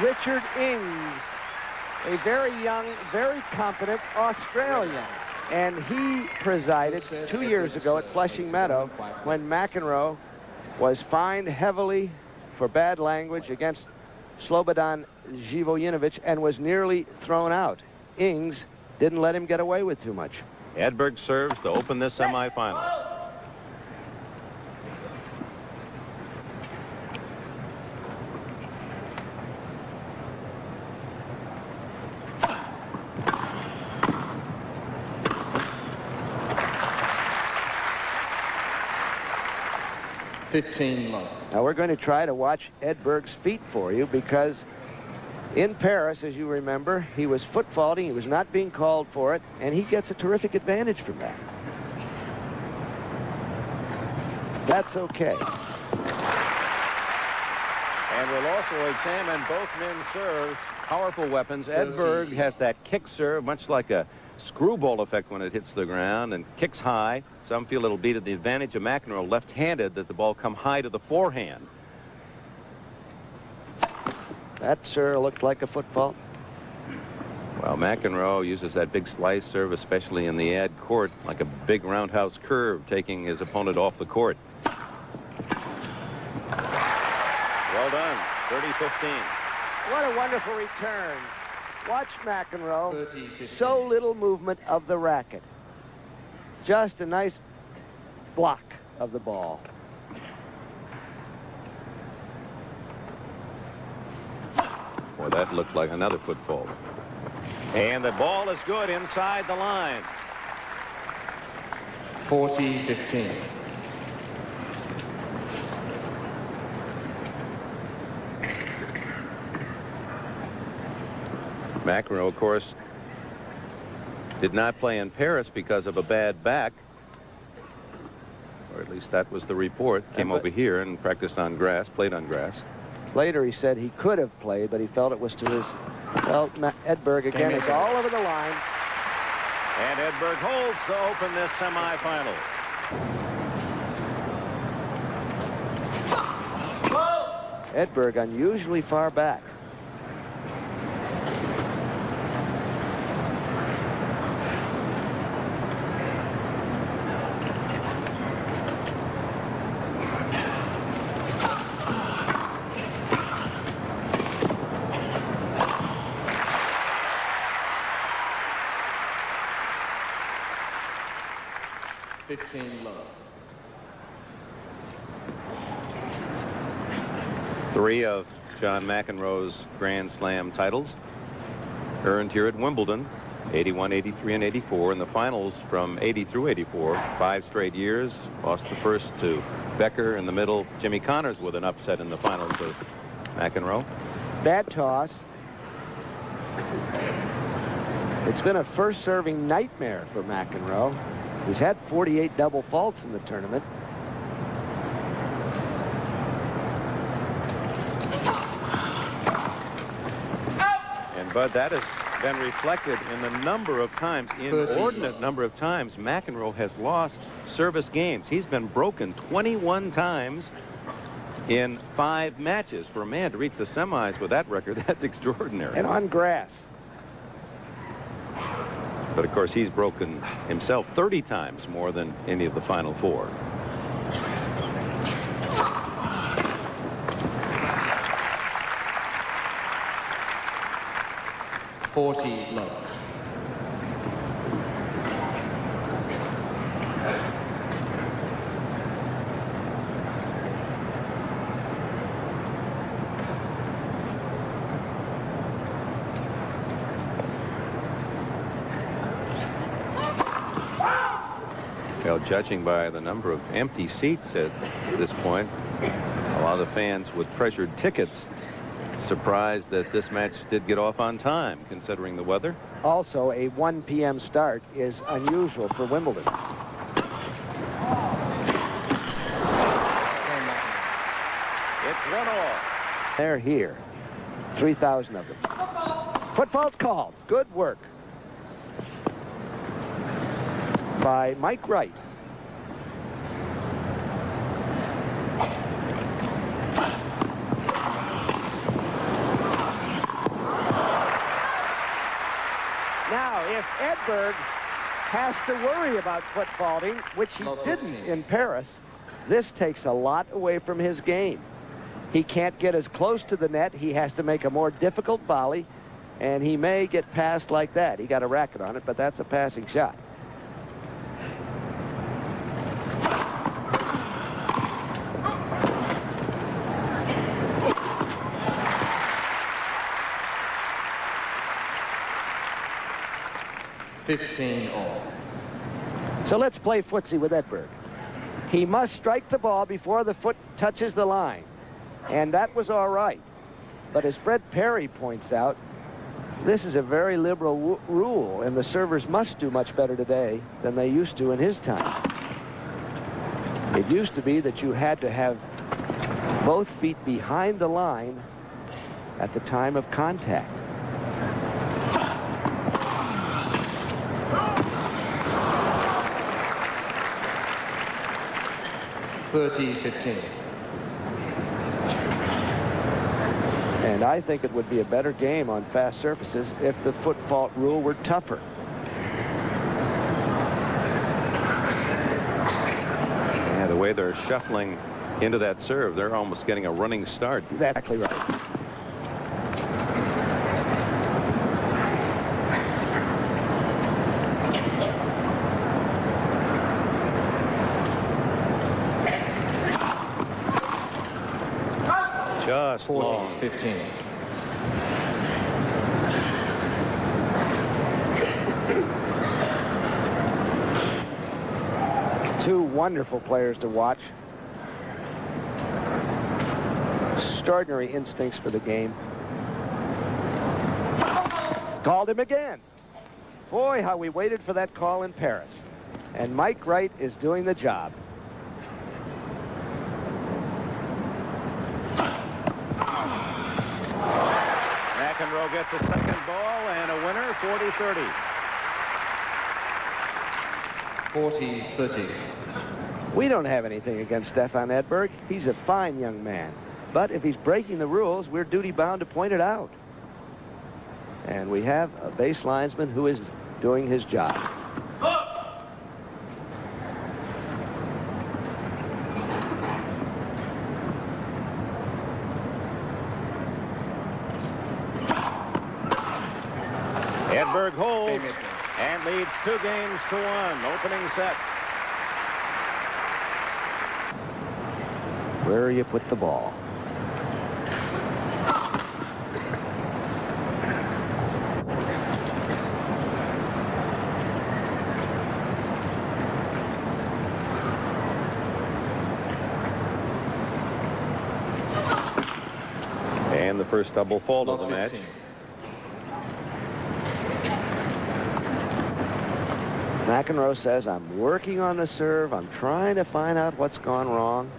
Richard Ings, a very young, very competent Australian. And he presided 2 years ago at Flushing Meadow when McEnroe was fined heavily for bad language against Slobodan Živojinovic and was nearly thrown out. Ings didn't let him get away with too much. Edberg serves to open this semifinal. Now we're going to try to watch Edberg's feet for you, because in Paris, as you remember, he was foot faulting. He was not being called for it, and he gets a terrific advantage from that. That's okay. And we'll also examine both men's serves. Powerful weapons. Edberg has that kick serve, much like a screwball effect when it hits the ground, and kicks high. Some feel it'll be to the advantage of McEnroe, left-handed, that the ball come high to the forehand. That sure looked like a foot fault. Well, McEnroe uses that big slice serve, especially in the ad court, like a big roundhouse curve, taking his opponent off the court. Well done. 30-15. What a wonderful return. Watch McEnroe. So little movement of the racket. Just a nice block of the ball. Well, that looked like another foot fault. And the ball is good inside the line. 40-15. McEnroe, of course, did not play in Paris because of a bad back. Or at least that was the report. Came over here and practiced on grass, played on grass. Later he said he could have played, but he felt it was to his... Well, Edberg again is all over the line. And Edberg holds to open this semifinal. Edberg unusually far back. Three of John McEnroe's Grand Slam titles earned here at Wimbledon, 81, 83, and 84. In the finals from 80 through 84, 5 straight years. Lost the first to Becker in the middle. Jimmy Connors with an upset in the finals of McEnroe. Bad toss. It's been a first-serving nightmare for McEnroe. He's had 48 double faults in the tournament. And Bud, that has been reflected in the number of times, inordinate number of times, McEnroe has lost service games. He's been broken 21 times in 5 matches. For a man to reach the semis with that record, that's extraordinary. And on grass. But of course, he's broken himself 30 times more than any of the final 4. Love. Well, judging by the number of empty seats at this point, a lot of the fans with treasured tickets surprised that this match did get off on time, considering the weather. Also, a 1 p.m. start is unusual for Wimbledon. It's 1-all. They're here. 3,000 of them. Foot fault's called. Good work by Mike Wright. if Edberg has to worry about foot faulting, which he didn't in Paris, this takes a lot away from his game. He can't get as close to the net. He has to make a more difficult volley, and he may get passed like that. He got a racket on it, but that's a passing shot. So let's play footsie with Edberg. He must strike the ball before the foot touches the line. And that was all right. But as Fred Perry points out, this is a very liberal rule, and the servers must do much better today than they used to in his time. It used to be that you had to have both feet behind the line at the time of contact. And I think it would be a better game on fast surfaces if the foot fault rule were tougher. Yeah, the way they're shuffling into that serve, they're almost getting a running start. That's exactly right. Just 40-15. Two wonderful players to watch. Extraordinary instincts for the game. Called him again. Boy, how we waited for that call in Paris. And Mike Wright is doing the job. McEnroe gets a second ball and a winner, 40-30. 40-30. We don't have anything against Stefan Edberg. He's a fine young man. But if he's breaking the rules, we're duty-bound to point it out. And we have a base linesman who is doing his job. Edberg holds and leads 2-1, opening set. Where you put the ball. And the first double fault of the match. McEnroe says, I'm working on the serve. I'm trying to find out what's gone wrong.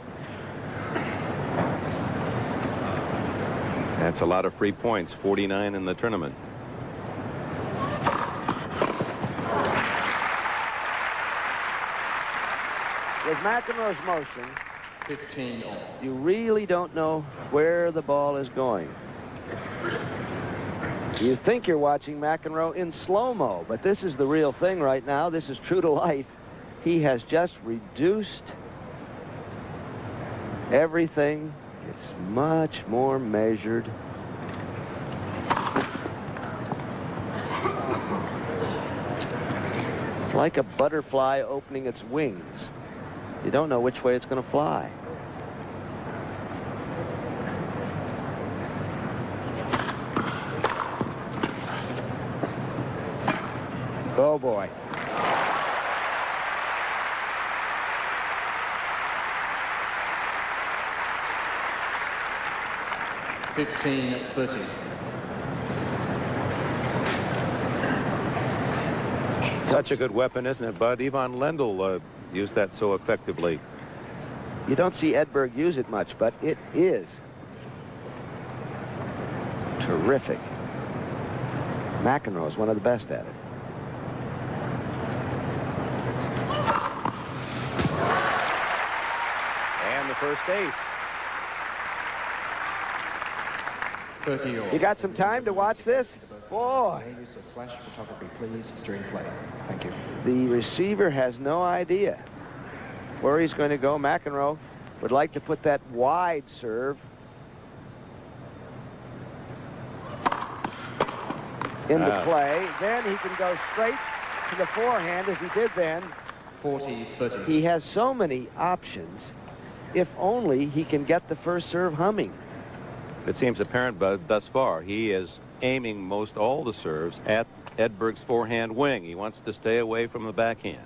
That's a lot of free points, 49 in the tournament. With McEnroe's motion, 15 all. You really don't know where the ball is going. You think you're watching McEnroe in slow-mo, but this is the real thing right now. This is true to life. He has just reduced everything. It's much more measured. It's like a butterfly opening its wings. You don't know which way it's going to fly. Oh, boy. $15-30. Such a good weapon, isn't it, Bud? Ivan Lendl used that so effectively. You don't see Edberg use it much, but it is terrific. McEnroe is one of the best at it. And the first ace. 30 all. You got some time to watch this? Boy. Use of flash photography, please, during play. Thank you. The receiver has no idea where he's going to go. McEnroe would like to put that wide serve into play. Then he can go straight to the forehand as he did then. 40-30. He has so many options. If only he can get the first serve humming. It seems apparent, but thus far, he is aiming most all the serves at Edberg's forehand wing. He wants to stay away from the backhand.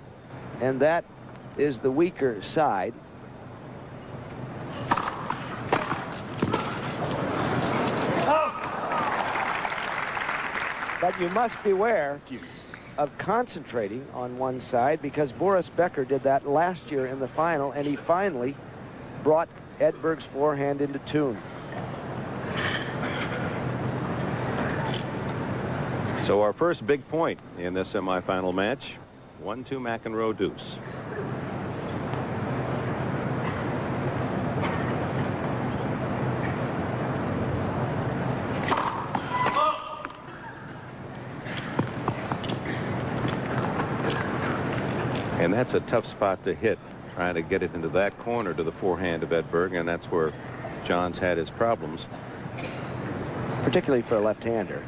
And that is the weaker side. But you must beware of concentrating on one side, because Boris Becker did that last year in the final, and he finally brought Edberg's forehand into tune. So our first big point in this semifinal match, 1-2 McEnroe deuce. And that's a tough spot to hit, trying to get it into that corner to the forehand of Edberg, and that's where John's had his problems. Particularly for a left-hander.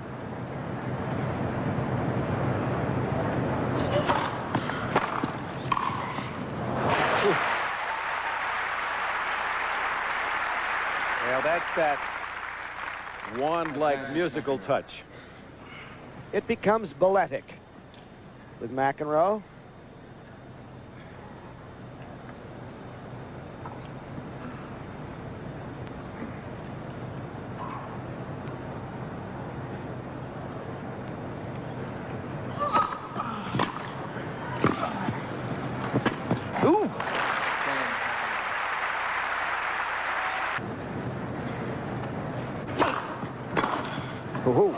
Well, that's that wand-like musical touch. It becomes balletic with McEnroe. Ooh.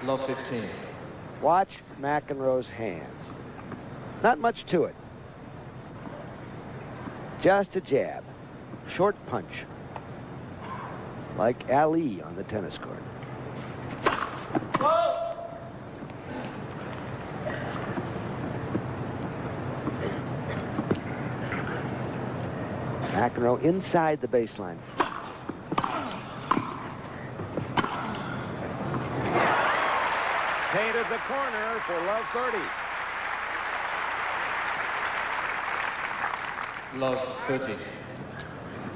Love 15. Watch McEnroe's hands. Not much to it. Just a jab. Short punch. Like Ali on the tennis court. McEnroe inside the baseline. Painted the corner for love 30. Love 30.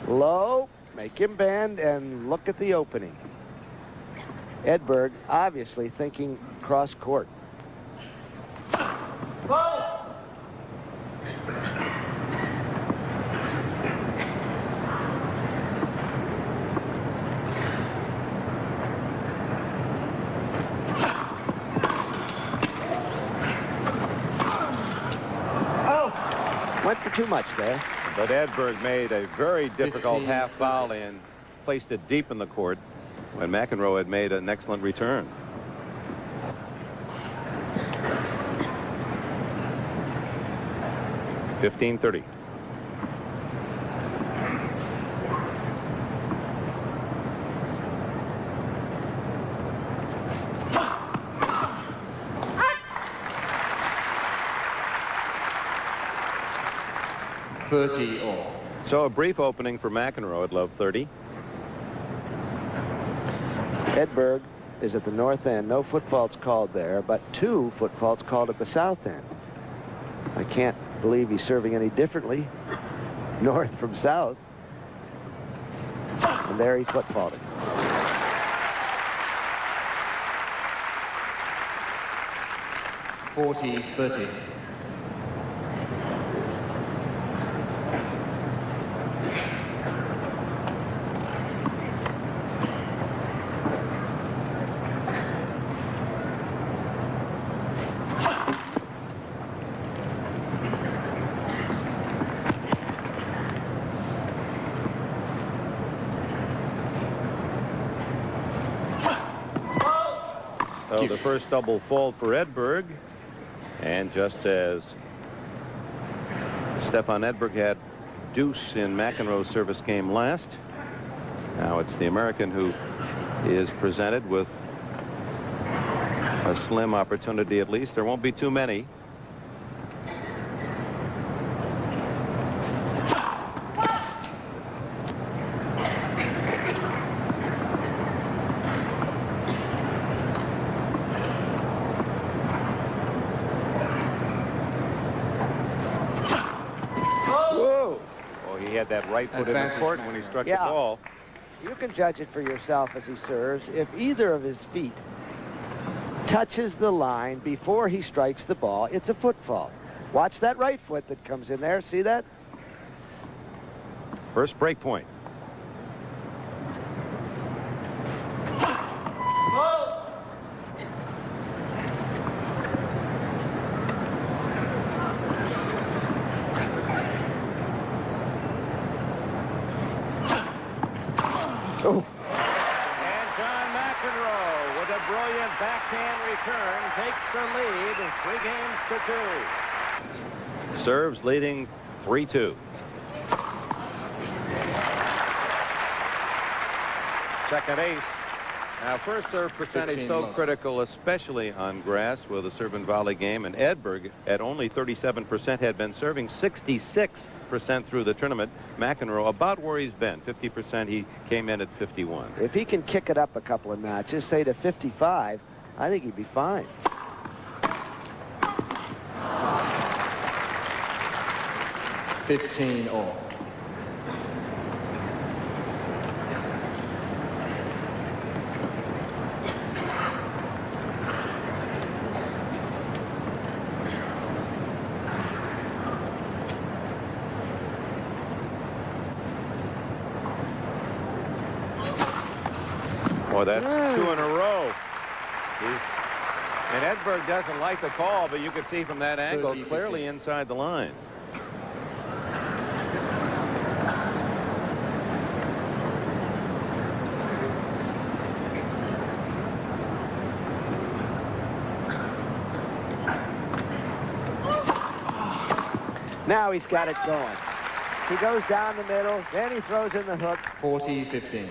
Low, make him bend, and look at the opening. Edberg obviously thinking cross court. Went for too much there. But Edberg made a very difficult half foul and placed it deep in the court when McEnroe had made an excellent return. $15-30. All. So a brief opening for McEnroe at love 30. Edberg is at the north end. No foot faults called there, but 2 foot faults called at the south end. I can't believe he's serving any differently, north from south. And there he foot faulted. $40-30. So the first double fault for Edberg, and just as Stefan Edberg had deuce in McEnroe's service game last, Now it's the American who is presented with a slim opportunity at least. There won't be too many. That right foot in the court when he struck the ball. You can judge it for yourself as he serves. If either of his feet touches the line before he strikes the ball, it's a foot fault. Watch that right foot that comes in there. See that? First break point. Oh. And John McEnroe with a brilliant backhand return takes the lead 3 games to 2. Serves leading 3-2. Second ace. Now first serve percentage so critical, especially on grass with a serve and volley game. And Edberg at only 37% had been serving 66% through the tournament. McEnroe about where he's been, 50%. He came in at 51. If he can kick it up a couple of notches, say to 55, I think he'd be fine. all. Boy, that's 2 in a row. And Edberg doesn't like the call, but you could see from that angle clearly inside the line. Now he's got it going. He goes down the middle, then he throws in the hook. 40-15.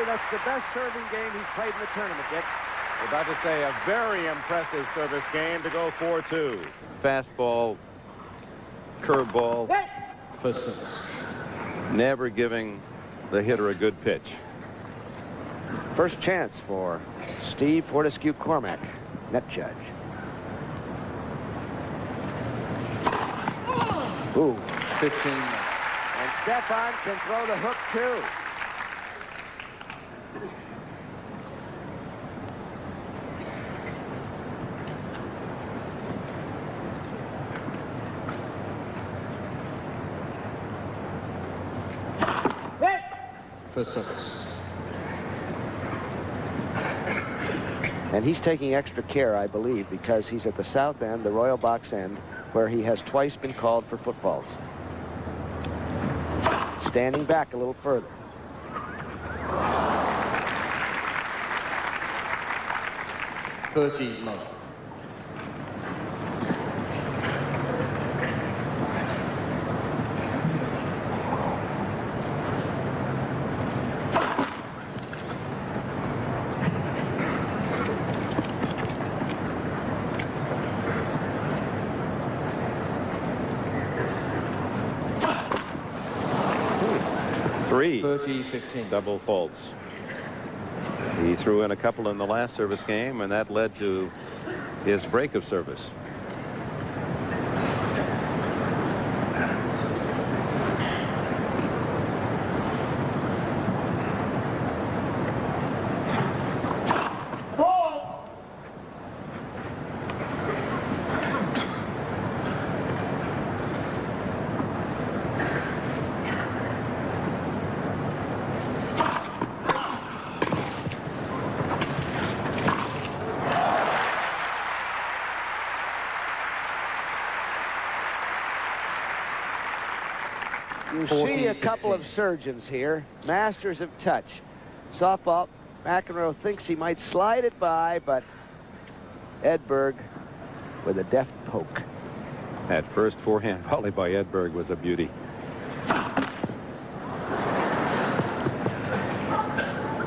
That's the best serving game he's played in the tournament, Dick. We're about to say a very impressive service game to go 4-2. Fastball, curveball. For 6. Never giving the hitter a good pitch. First chance for Steve Fortescue Cormack, net judge. Ooh. 15. And Stefan can throw the hook, too. For 6. And he's taking extra care, I believe, because he's at the south end, the Royal Box end, where he has twice been called for footballs. Standing back a little further. Low. Three 30-15. double faults. He threw in a couple in the last service game, and that led to his break of service. You see a couple of surgeons here, masters of touch. Softball, McEnroe thinks he might slide it by, but Edberg with a deft poke. That first forehand volley by Edberg was a beauty.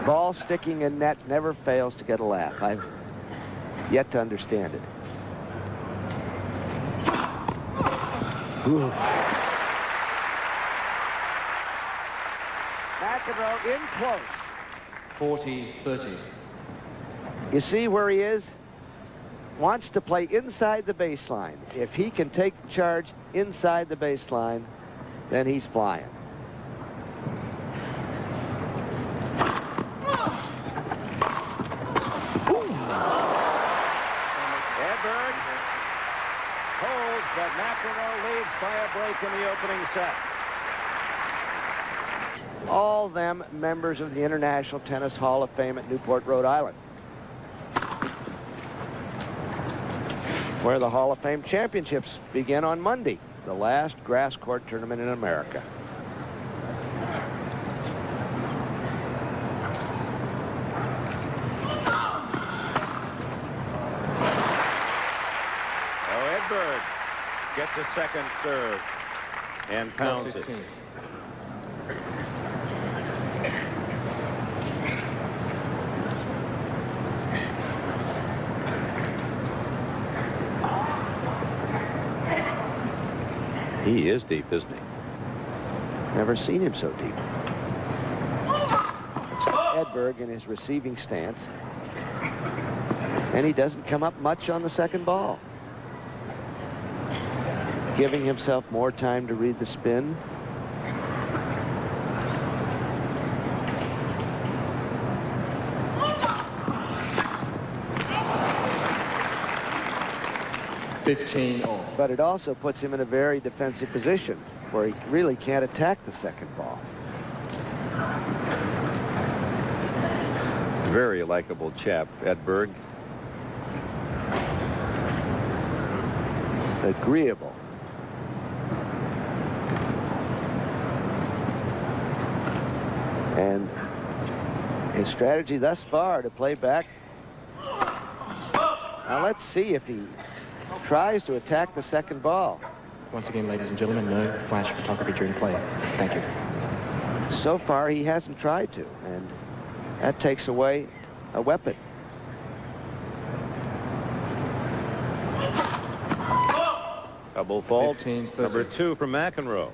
Ball sticking in net never fails to get a laugh. I've yet to understand it. Ooh. McEnroe in close. 40-30. You see where he is? Wants to play inside the baseline. If he can take charge inside the baseline, then he's flying. Edberg holds, but McEnroe leads by a break in the opening set. All them members of the International Tennis Hall of Fame at Newport, Rhode Island, where the Hall of Fame championships begin on Monday, the last grass court tournament in America. Edberg gets a second serve and pounds it. He is deep, isn't he? Never seen him so deep. It's Edberg in his receiving stance. And he doesn't come up much on the second ball. Giving himself more time to read the spin. But it also puts him in a very defensive position where he really can't attack the second ball. Very likable chap, Edberg. Agreeable. And his strategy thus far to play back. Now let's see if he tries to attack the second ball. Once again, ladies and gentlemen, no flash photography during play. Thank you. So far, he hasn't tried to, and that takes away a weapon. Double fault. 15-30. Number 2 from McEnroe.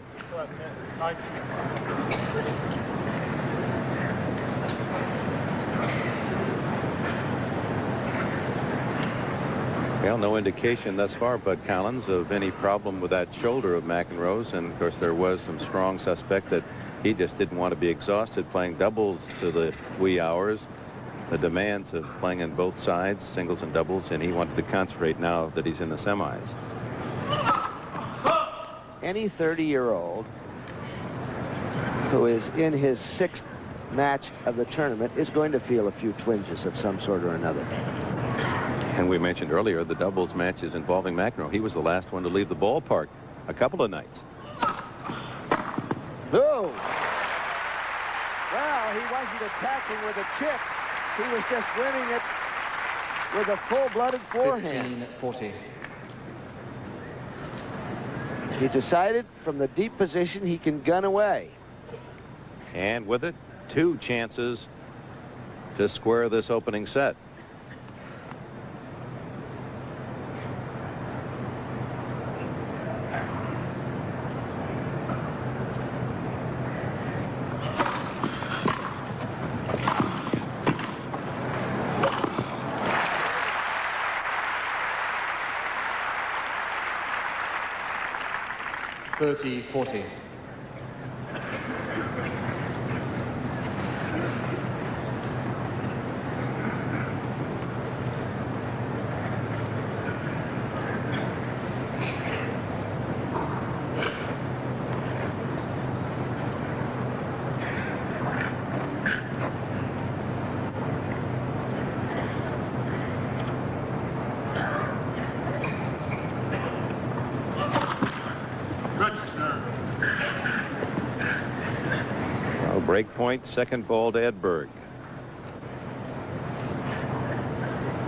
Well, no indication thus far, Bud Collins, of any problem with that shoulder of McEnroe's. And, of course, there was some strong suspect that he just didn't want to be exhausted playing doubles to the wee hours. The demands of playing in both sides, singles and doubles, and he wanted to concentrate now that he's in the semis. Any 30-year-old who is in his 6th match of the tournament is going to feel a few twinges of some sort or another. And we mentioned earlier the doubles matches involving McEnroe. He was the last one to leave the ballpark a couple of nights. Oh! Well, he wasn't attacking with a chip. He was just winning it with a full-blooded forehand. 15-40. He decided from the deep position he can gun away. And with it, 2 chances to square this opening set. $30-40. Break point, second ball to Edberg.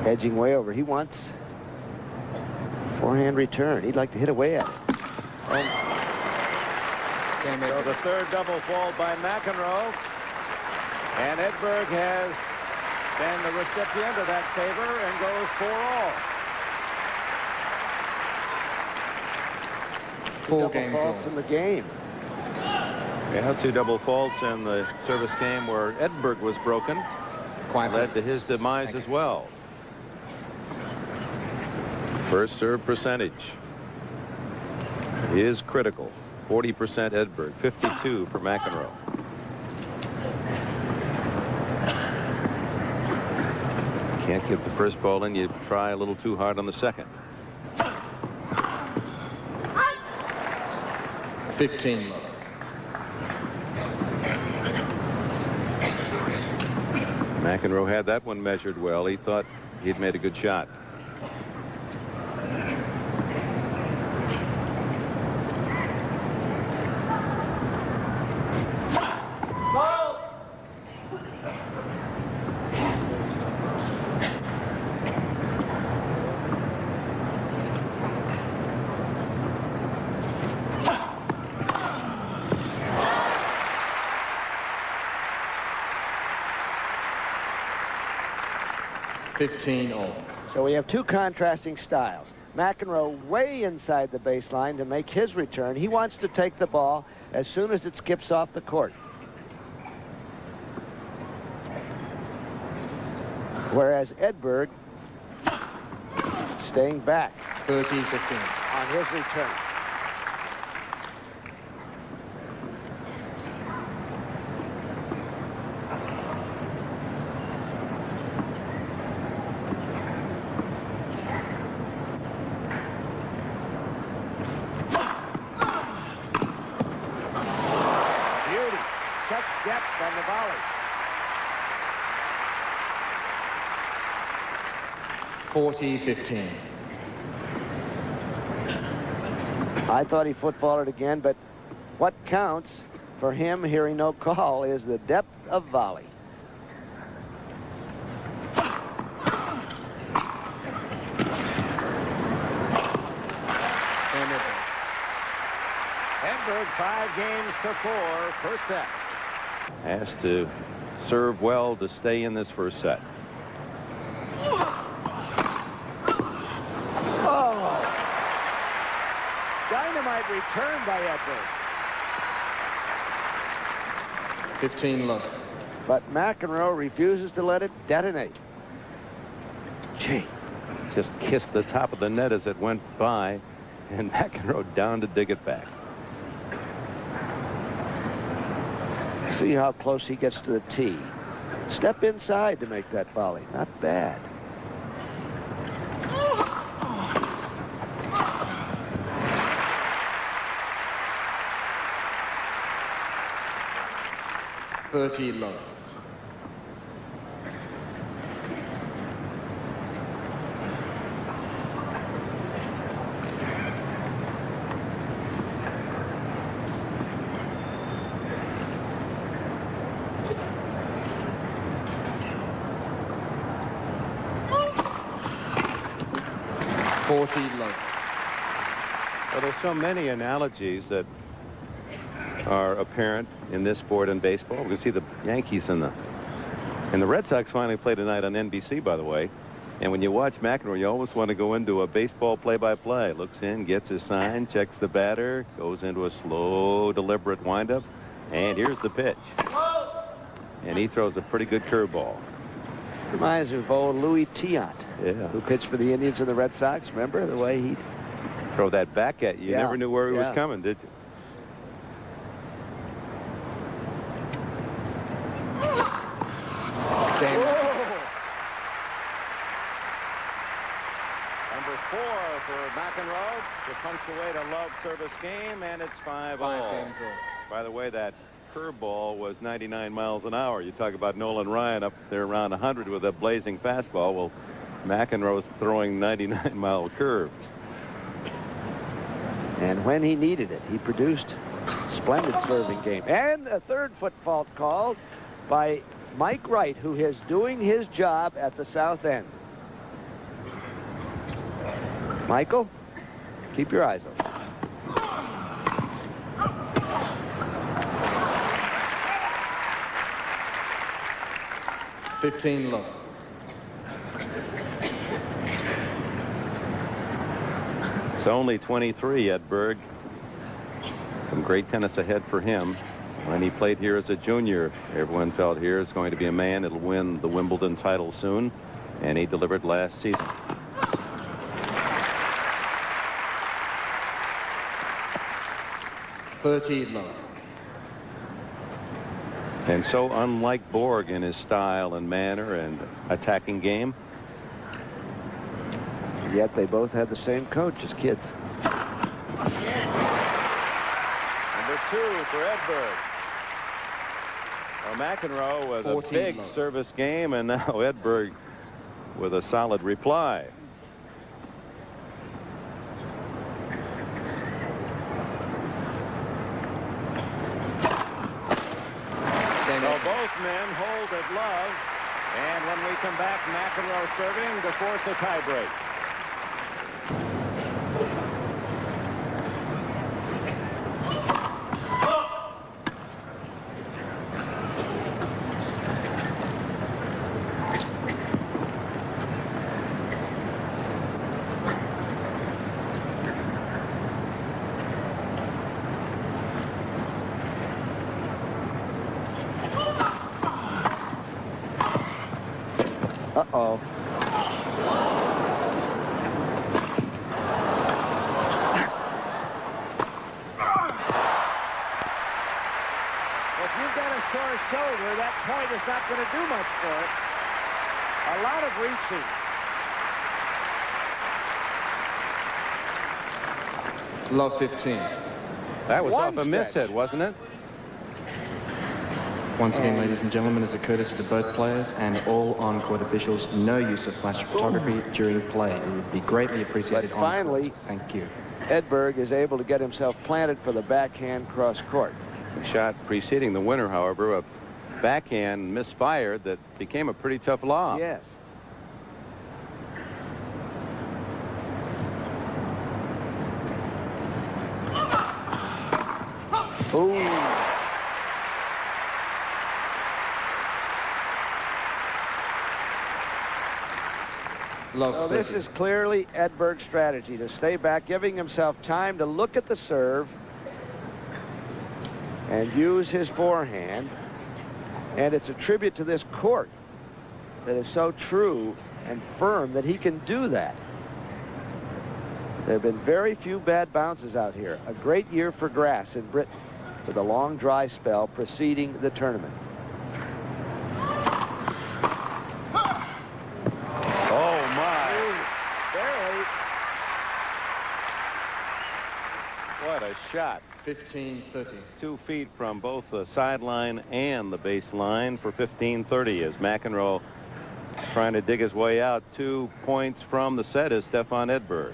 Edging way over. He wants forehand return. He'd like to hit away at it. And so the third double fault by McEnroe. And Edberg has been the recipient of that favor and goes 4-all. Four Double games faults in the game. Yeah, 2 double faults in the service game where Edberg was broken. Led to his demise as well. First serve percentage is critical. 40% Edberg, 52 for McEnroe. Can't get the first ball in. You try a little too hard on the second. 15 love. McEnroe had that one measured well. He thought he'd made a good shot. So we have two contrasting styles. McEnroe way inside the baseline to make his return. He wants to take the ball as soon as it skips off the court. Whereas Edberg staying back 30-15 on his return. Depth on the volley. 40-15. I thought he footballed it again, but what counts for him hearing no call is the depth of volley. Edberg 5 games to 4 per set. Has to serve well to stay in this first set. Oh! Dynamite return by Edberg. 15 love. But McEnroe refuses to let it detonate. Gee. Just kissed the top of the net as it went by, and McEnroe down to dig it back. See how close he gets to the tee. Step inside to make that volley. Not bad. $30 love. Well, there's so many analogies that are apparent in this sport and baseball. We can see the Yankees and the Red Sox finally play tonight on NBC, by the way. And when you watch McEnroe, you almost want to go into a baseball play-by-play. Looks in, gets his sign, checks the batter, goes into a slow, deliberate windup, and here's the pitch. And he throws a pretty good curveball. Reminds me of old Louis Tiant, Yeah. who pitched for the Indians and the Red Sox. Remember the way he'd Throw that back at you. You Yeah. never knew where he was Yeah. coming, did you? Number 4 for McEnroe to punctuate a love service game, and it's 5-all. By the way, that curveball was 99 miles an hour. You talk about Nolan Ryan up there around 100 with a blazing fastball. Well, McEnroe's throwing 99-mile curves. And when he needed it, he produced Splendid serving game. And a third foot fault called by Mike Wright, who is doing his job at the south end. Michael, keep your eyes open. 15 love. It's only 23, Edberg. Some great tennis ahead for him. When he played here as a junior, everyone felt here is going to be a man that'll win the Wimbledon title soon, and he delivered last season. Love. And so unlike Borg in his style and manner and attacking game. Yet they both had the same coach as kids. Number 2 for Edberg. Well, McEnroe with a big service game, and now Edberg with a solid reply. So both men hold at love, and when we come back, McEnroe serving to force a tiebreak. Uh-oh. If you've got a sore shoulder, that point is not going to do much for it. A lot of reaching. Love 15. That was One off a miss stretch. hit, wasn't it? Once again, ladies and gentlemen, as a courtesy to both players and all on-court officials, no use of flash photography during play. It would be greatly appreciated. But finally, thank you. Edberg is able to get himself planted for the backhand cross court. The shot preceding the winner, however, a backhand misfired that became a pretty tough lob. Yes. Ooh. So this is clearly Edberg's strategy, to stay back, giving himself time to look at the serve and use his forehand. And it's a tribute to this court that is so true and firm that he can do that. There have been very few bad bounces out here. A great year for grass in Britain, with a long dry spell preceding the tournament. Oh, my. Barely. What a shot. 15-30. 2 feet from both the sideline and the baseline for 15-30 as McEnroe trying to dig his way out. 2 points from the set is Stefan Edberg.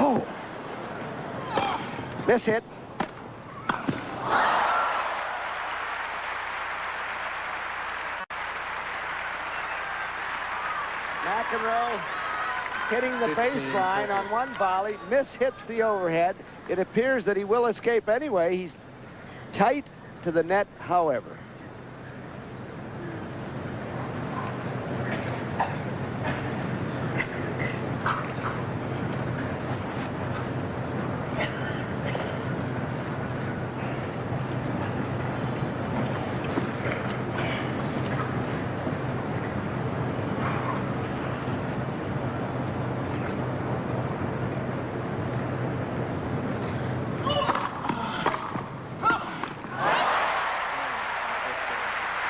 Oh. Miss hit. McEnroe hitting the baseline on one volley, mishits the overhead. It appears that he will escape anyway. He's tight to the net, however.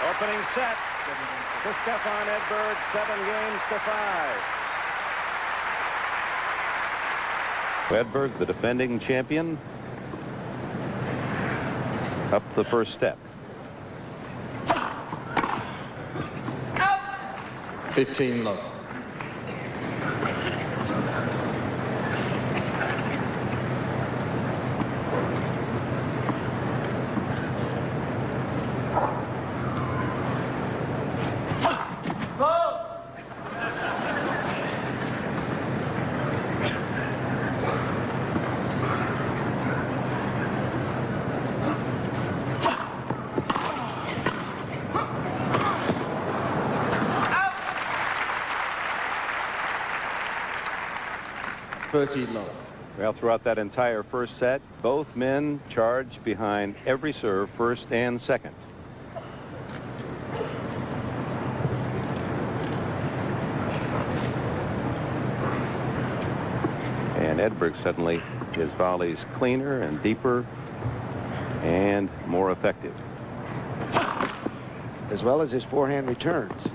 Opening set to Stefan Edberg, 7 games to 5. Edberg, the defending champion. up the first step. 15 love. Well, throughout that entire first set, both men charged behind every serve, first and second. And Edberg suddenly, his volleys cleaner and deeper and more effective. As well as his forehand returns.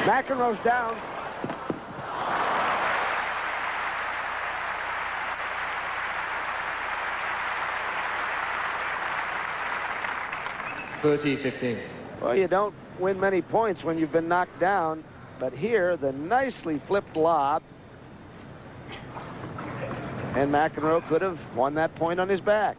McEnroe's down. Well, you don't win many points when you've been knocked down, but here the nicely flipped lob, and McEnroe could have won that point on his back.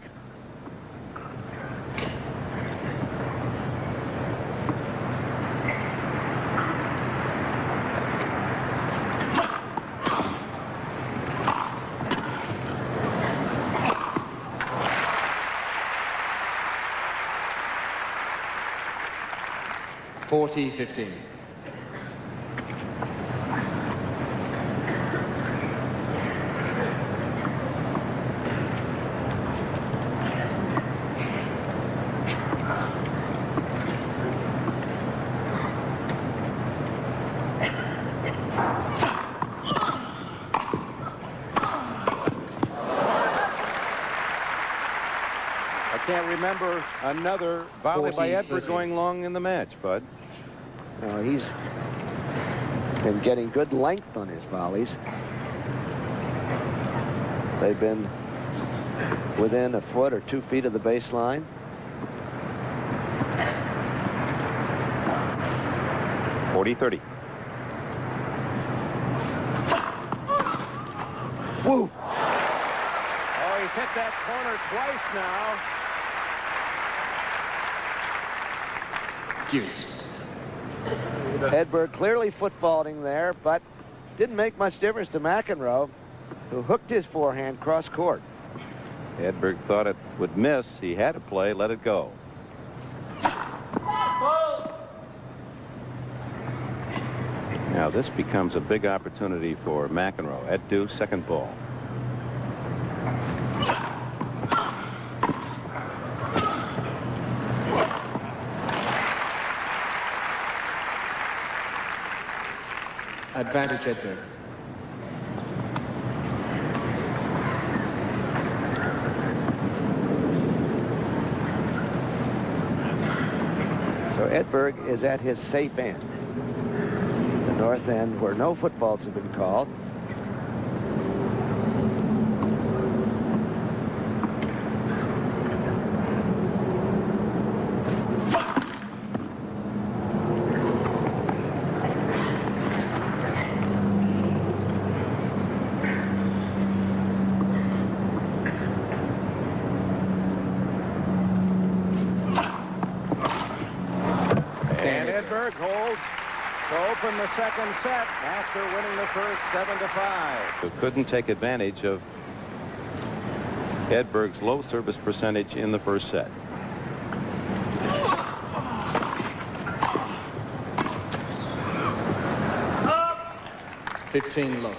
I can't remember another volley by Edberg going long in the match, Bud. No, he's been getting good length on his volleys. They've been within a foot or 2 feet of the baseline. .40-30. Woo! Oh, he's hit that corner twice now. Edberg clearly footballing there, but didn't make much difference to McEnroe, who hooked his forehand cross court. Edberg thought it would miss. He had to play, let it go. Now this becomes a big opportunity for McEnroe. At deuce, second ball. Advantage Edberg. So Edberg is at his safe end, the north end where no footballs have been called. Holds to open the second set after winning the first 7-5. Who couldn't take advantage of Edberg's low service percentage in the first set. Up. 15 low.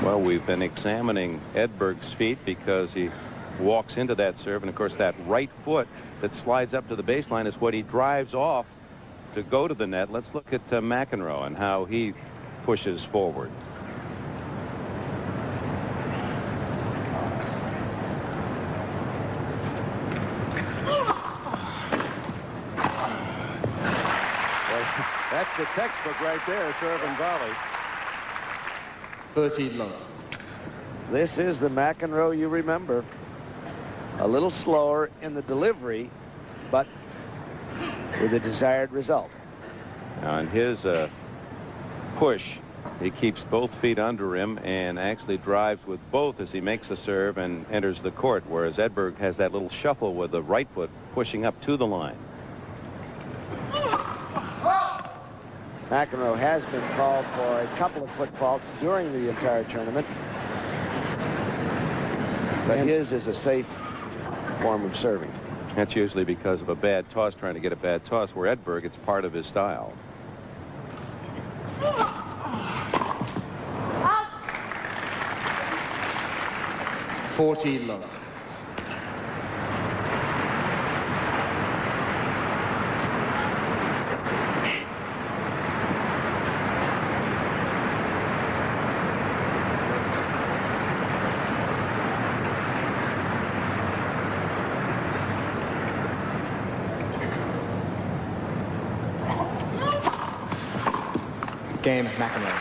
Well, we've been examining Edberg's feet because he walks into that serve, and of course that right foot that slides up to the baseline is what he drives off to go to the net. Let's look at McEnroe and how he pushes forward. a textbook right there, serve and volley. 30 love. This is the McEnroe you remember. A little slower in the delivery, but with the desired result. Now, in his push, he keeps both feet under him and actually drives with both as he makes a serve and enters the court, whereas Edberg has that little shuffle with the right foot pushing up to the line. McEnroe has been called for a couple of foot faults during the entire tournament, but his is a safe form of serving. That's usually because of a bad toss, trying to get a bad toss, where Edberg, it's part of his style. $40 love. Game, McEnroe.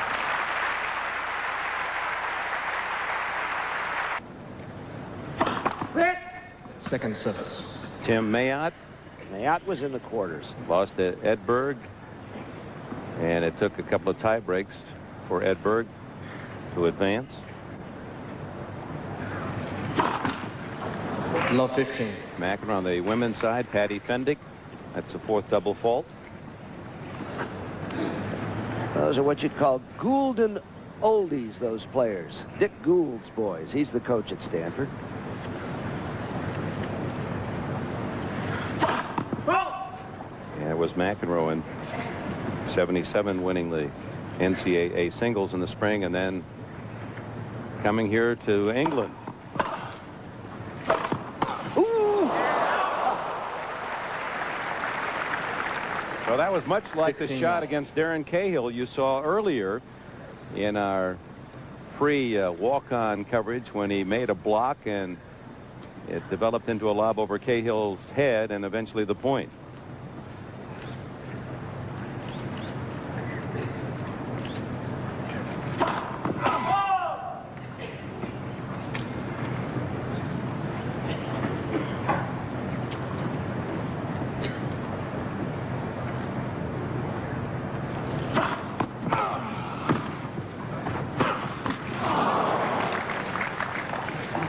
Second service. Tim Mayotte. Mayotte was in the quarters. Lost to Edberg, and it took a couple of tie breaks for Edberg to advance. Love 15. McEnroe on the women's side, Patty Fendick. That's the fourth double fault. Those are what you'd call Goulden oldies, those players. Dick Gould's boys. He's the coach at Stanford. And it was McEnroe in '77 winning the NCAA singles in the spring, and then coming here to England. So that was much like the shot against Darren Cahill you saw earlier in our free walk-on coverage when he made a block and it developed into a lob over Cahill's head and eventually the point.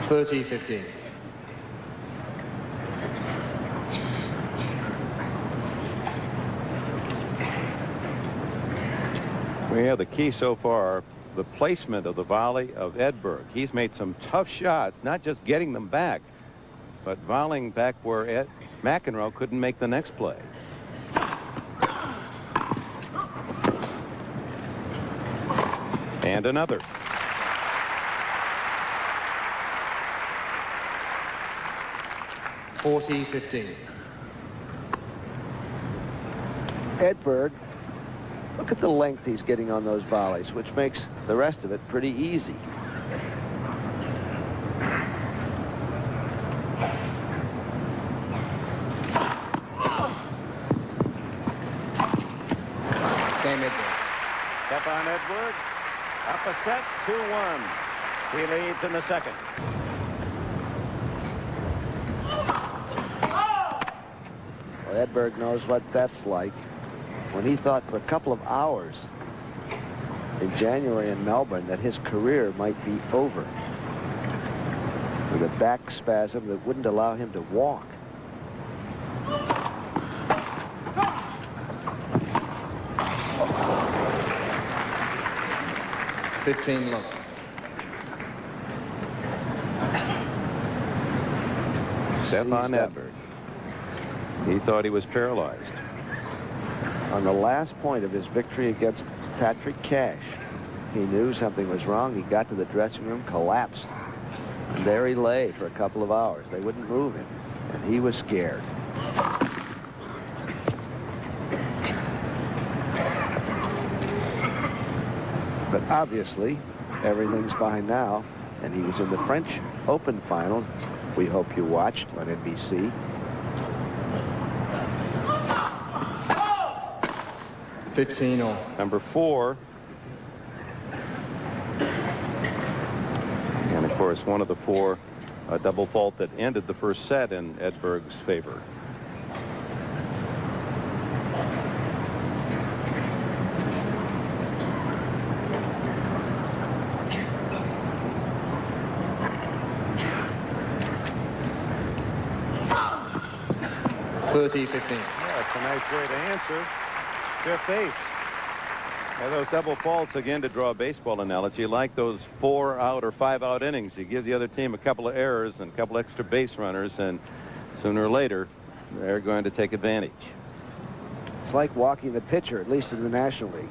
$30-15. Well, the key so far, the placement of the volley of Edberg. He's made some tough shots, not just getting them back, but volleying back where McEnroe couldn't make the next play. And another. $40-15. Edberg, look at the length he's getting on those volleys, which makes the rest of it pretty easy. Stefan Edberg up a set, 2-1. He leads in the second. Well, Edberg knows what that's like. When he thought for a couple of hours in January in Melbourne that his career might be over with a back spasm that wouldn't allow him to walk. $15 love. Stefan Edberg. He thought he was paralyzed. On the last point of his victory against Patrick Cash, he knew something was wrong. He got to the dressing room, collapsed, and there he lay for a couple of hours. They wouldn't move him, and he was scared. But obviously, everything's fine now, and he was in the French Open final. We hope you watched on NBC. 15 all. Number 4. And of course, one of the 4, a double fault that ended the first set in Edberg's favor. $30-15. Yeah, that's a nice way to answer. 5th ace. Now, those double faults, again, to draw a baseball analogy, like those 4-out or 5-out innings. You give the other team a couple of errors and a couple extra base runners, and sooner or later, they're going to take advantage. It's like walking the pitcher, at least in the National League.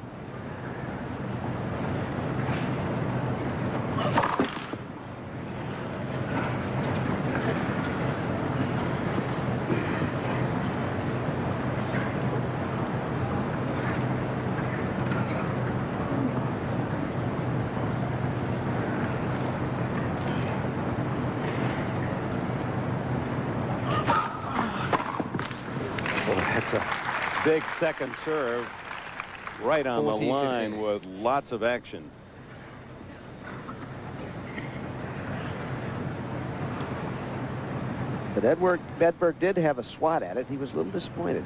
Big second serve right on the 14-15. line with lots of action. But Edberg did have a swat at it. He was a little disappointed.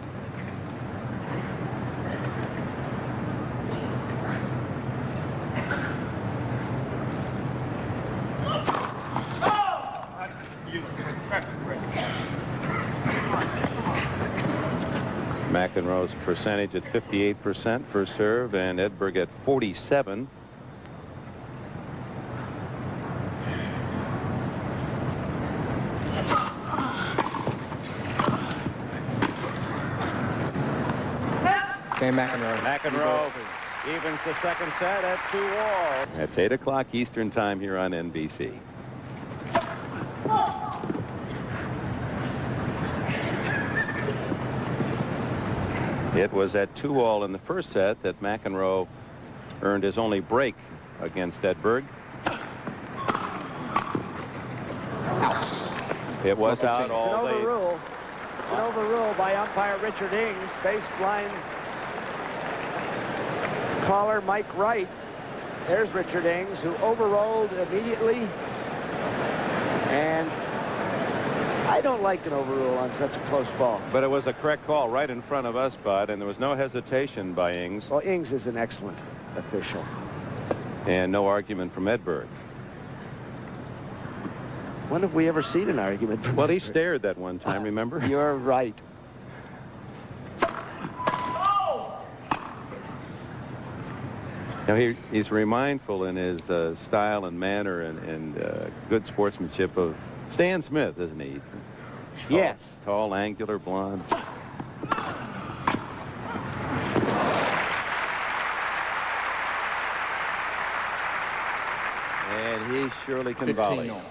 McEnroe's percentage at 58% for serve, and Edberg at 47. Okay, McEnroe. McEnroe evens the second set at 2-all. It's 8 o'clock Eastern time here on NBC. It was at 2-all in the first set that McEnroe earned his only break against Edberg. Out. It was out It's all an day. overrule. It's an overrule by umpire Richard Ings. Baseline caller Mike Wright. There's Richard Ings, who overruled immediately. And I don't like an overrule on such a close ball. But it was a correct call right in front of us, Bud, and there was no hesitation by Ings. Well, Ings is an excellent official. And no argument from Edberg. When have we ever seen an argument from Well, he Edberg? stared that one time, remember? You're right. Now, he's mindful in his style and manner and good sportsmanship of Stan Smith, isn't he? Yes. Tall, angular, blonde. And he surely can volley. 15 all.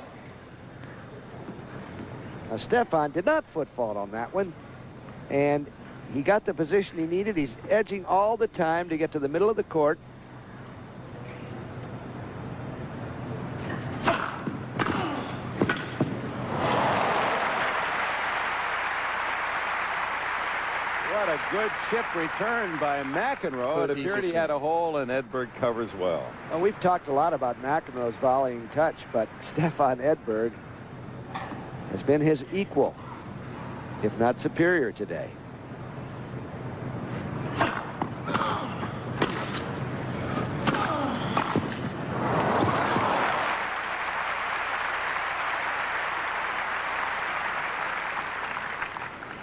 Now, Stefan did not foot fault on that one. And he got the position he needed. He's edging all the time to get to the middle of the court. What a good chip return by McEnroe. It appeared he had a hole, and Edberg covers well. Well, we've talked a lot about McEnroe's volleying touch, but Stefan Edberg has been his equal, if not superior, today.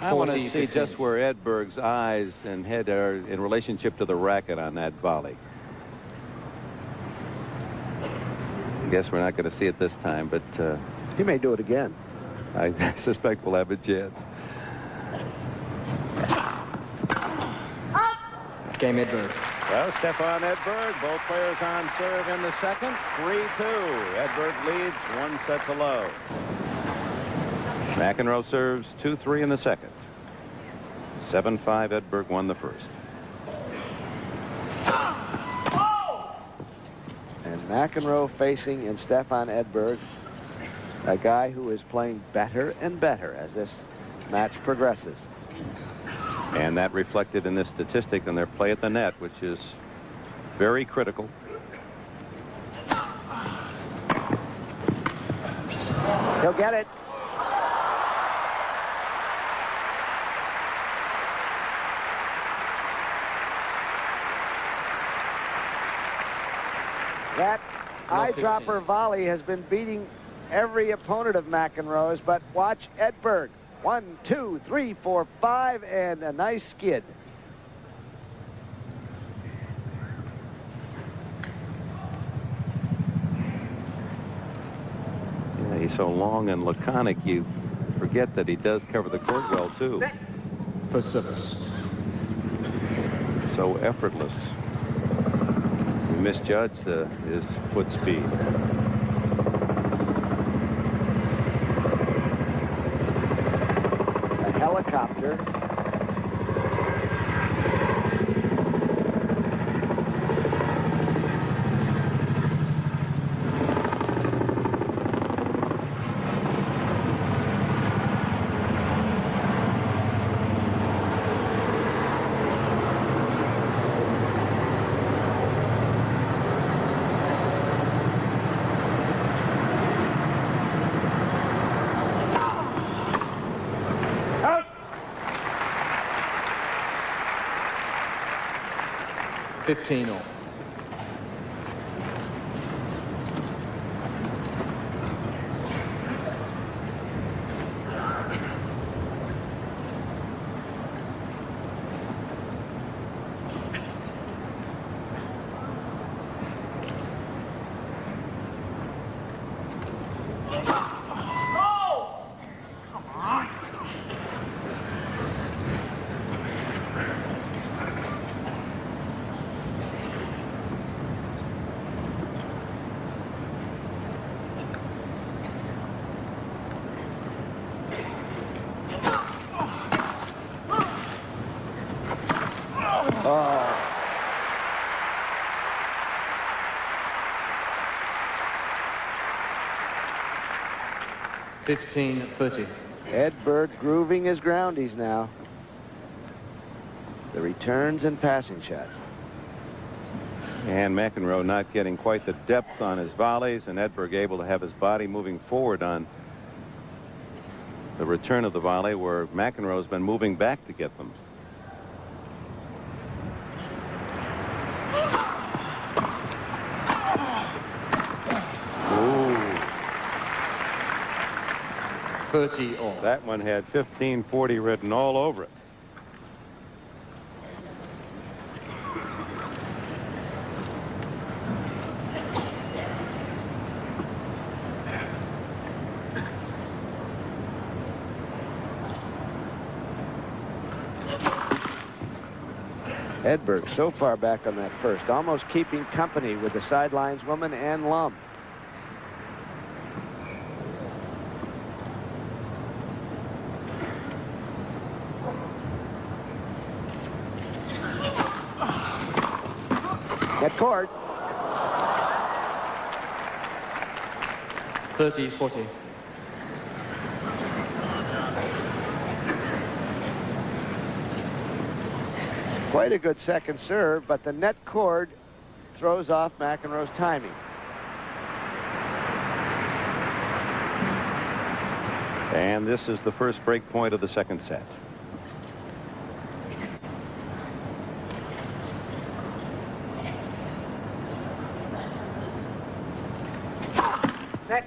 I want to see just where Edberg's eyes and head are in relationship to the racket on that volley. I guess we're not going to see it this time, but He may do it again. I suspect we'll have a chance. Game Edberg. Well, Stefan Edberg, both players on serve in the second. 3-2. Edberg leads 1-0. McEnroe serves 2-3 in the second. 7-5. Edberg won the first. And McEnroe facing in Stefan Edberg, a guy who is playing better and better as this match progresses. And that reflected in this statistic in their play at the net, which is very critical. He'll get it. That eyedropper volley has been beating every opponent of McEnroe's, but watch Edberg. 1, 2, 3, 4, 5, and a nice skid. Yeah, he's so long and laconic, you forget that he does cover the court well, too. For service. So effortless. We misjudged his foot speed. A helicopter. Out. 15 all. Oh. $15.30. Edberg grooving his groundies now. The returns and passing shots. And McEnroe not getting quite the depth on his volleys, and Edberg able to have his body moving forward on the return of the volley, where McEnroe's been moving back to get them. Ooh. 30 all. That one had 1540 written all over it. Edberg so far back on that first, almost keeping company with the sidelines woman and Lum. Get court. 30-40. Quite a good second serve, but the net cord throws off McEnroe's timing. And this is the first break point of the second set. Net.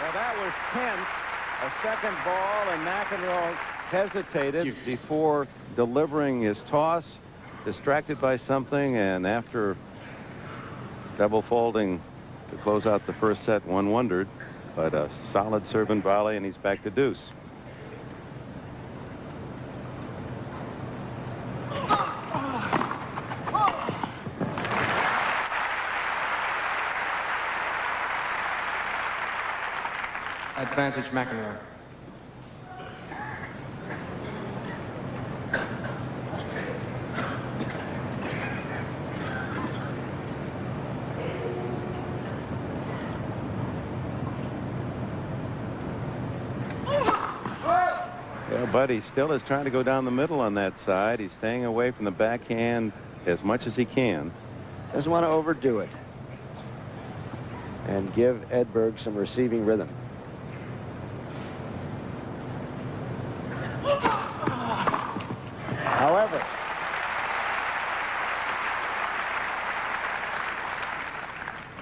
Well, that was tense. A second ball, and McEnroe hesitated Before delivering his toss, distracted by something, and after double folding to close out the first set, one wondered, but a solid serve and volley, and he's back to deuce. Advantage McEnroe. Yeah, but he still is trying to go down the middle on that side. He's staying away from the backhand as much as he can. Doesn't want to overdo it. And give Edberg some receiving rhythm. However,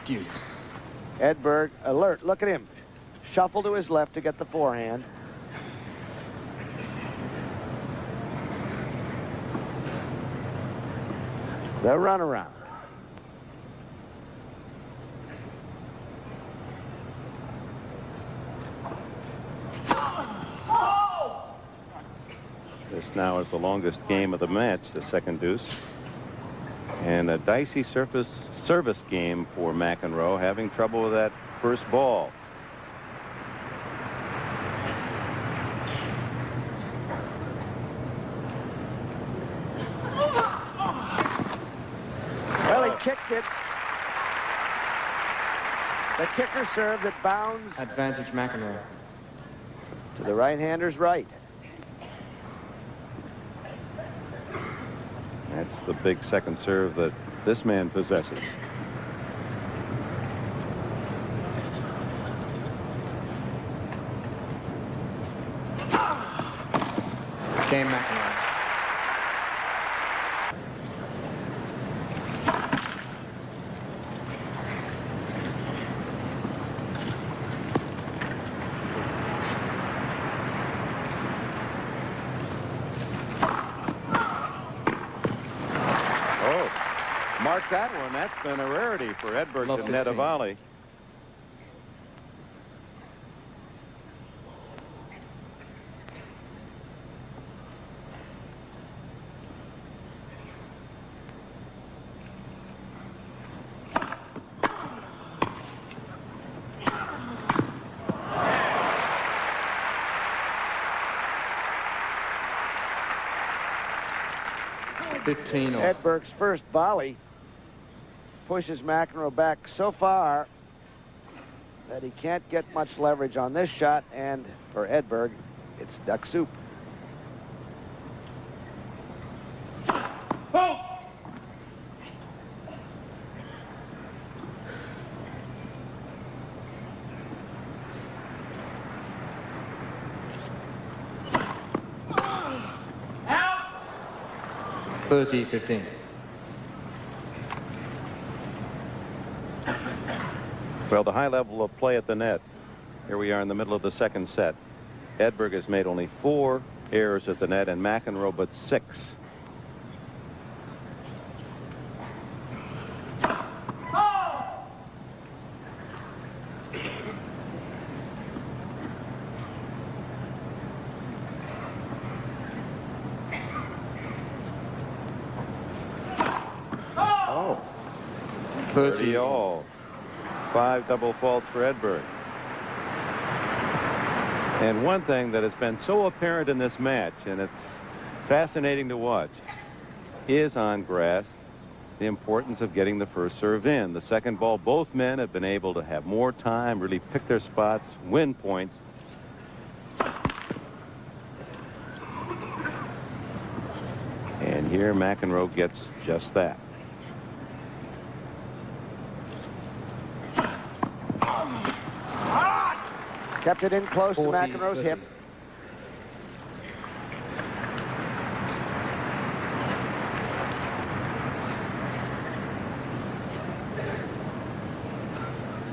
Deuce. Edberg alert. Look at him. Shuffle to his left to get the forehand. The runaround. This now is the longest game of the match, the second deuce. And a dicey service game for McEnroe, having trouble with that first ball. Well, he kicked it. The kicker serve that bounds Advantage McEnroe. to the right-hander's right. That's the big second serve that this man possesses. Game McEnroe. Mark that one. That's been a rarity for Edberg Love to net a 15. volley. Edberg's first volley pushes McEnroe back so far that he can't get much leverage on this shot, and for Edberg, it's duck soup. Out. 30-15. Well, the high level of play at the net. Here we are in the middle of the second set. Edberg has made only 4 errors at the net, and McEnroe but 6. Oh. 30 all. 5 double faults for Edberg. And one thing that has been so apparent in this match, and it's fascinating to watch, is on grass the importance of getting the first serve in. The second ball, both men have been able to have more time, really pick their spots, win points. And here McEnroe gets just that. Kept it in close to 40, McEnroe's 30. hip.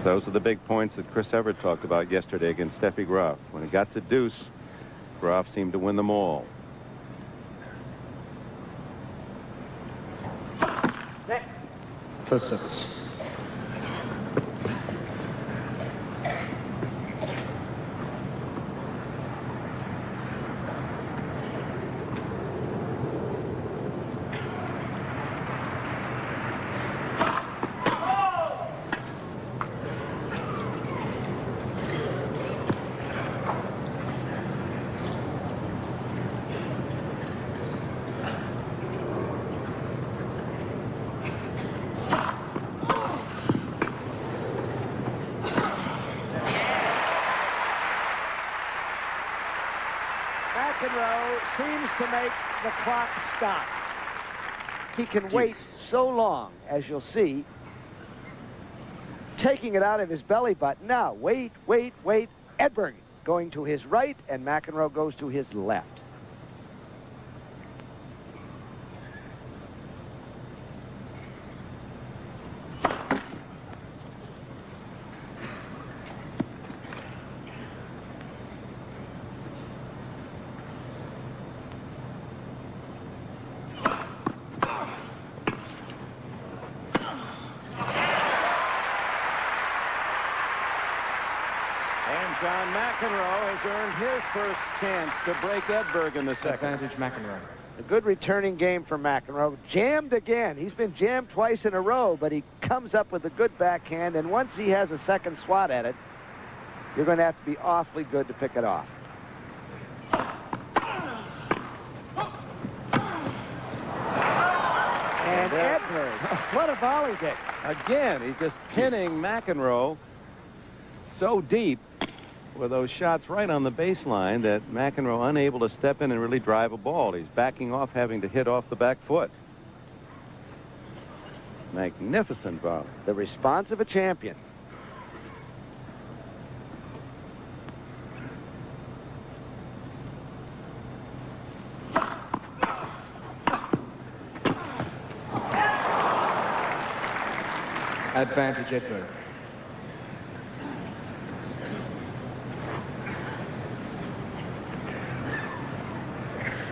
Those are the big points that Chris Evert talked about yesterday against Steffi Graf. When it got to deuce, Graf seemed to win them all. First service. McEnroe seems to make the clock stop. He can wait so long, as you'll see, taking it out of his belly button. Now, wait. Edberg going to his right, and McEnroe goes to his left. John McEnroe has earned his first chance to break Edberg in the second. Advantage McEnroe. A good returning game for McEnroe. Jammed again. He's been jammed twice in a row, but he comes up with a good backhand, and once he has a second swat at it, you're going to have to be awfully good to pick it off. And Edberg, what a volley kick. Again, he's just pinning McEnroe so deep with those shots right on the baseline that McEnroe unable to step in and really drive a ball. He's backing off, having to hit off the back foot. Magnificent volley. The response of a champion. Advantage Edberg.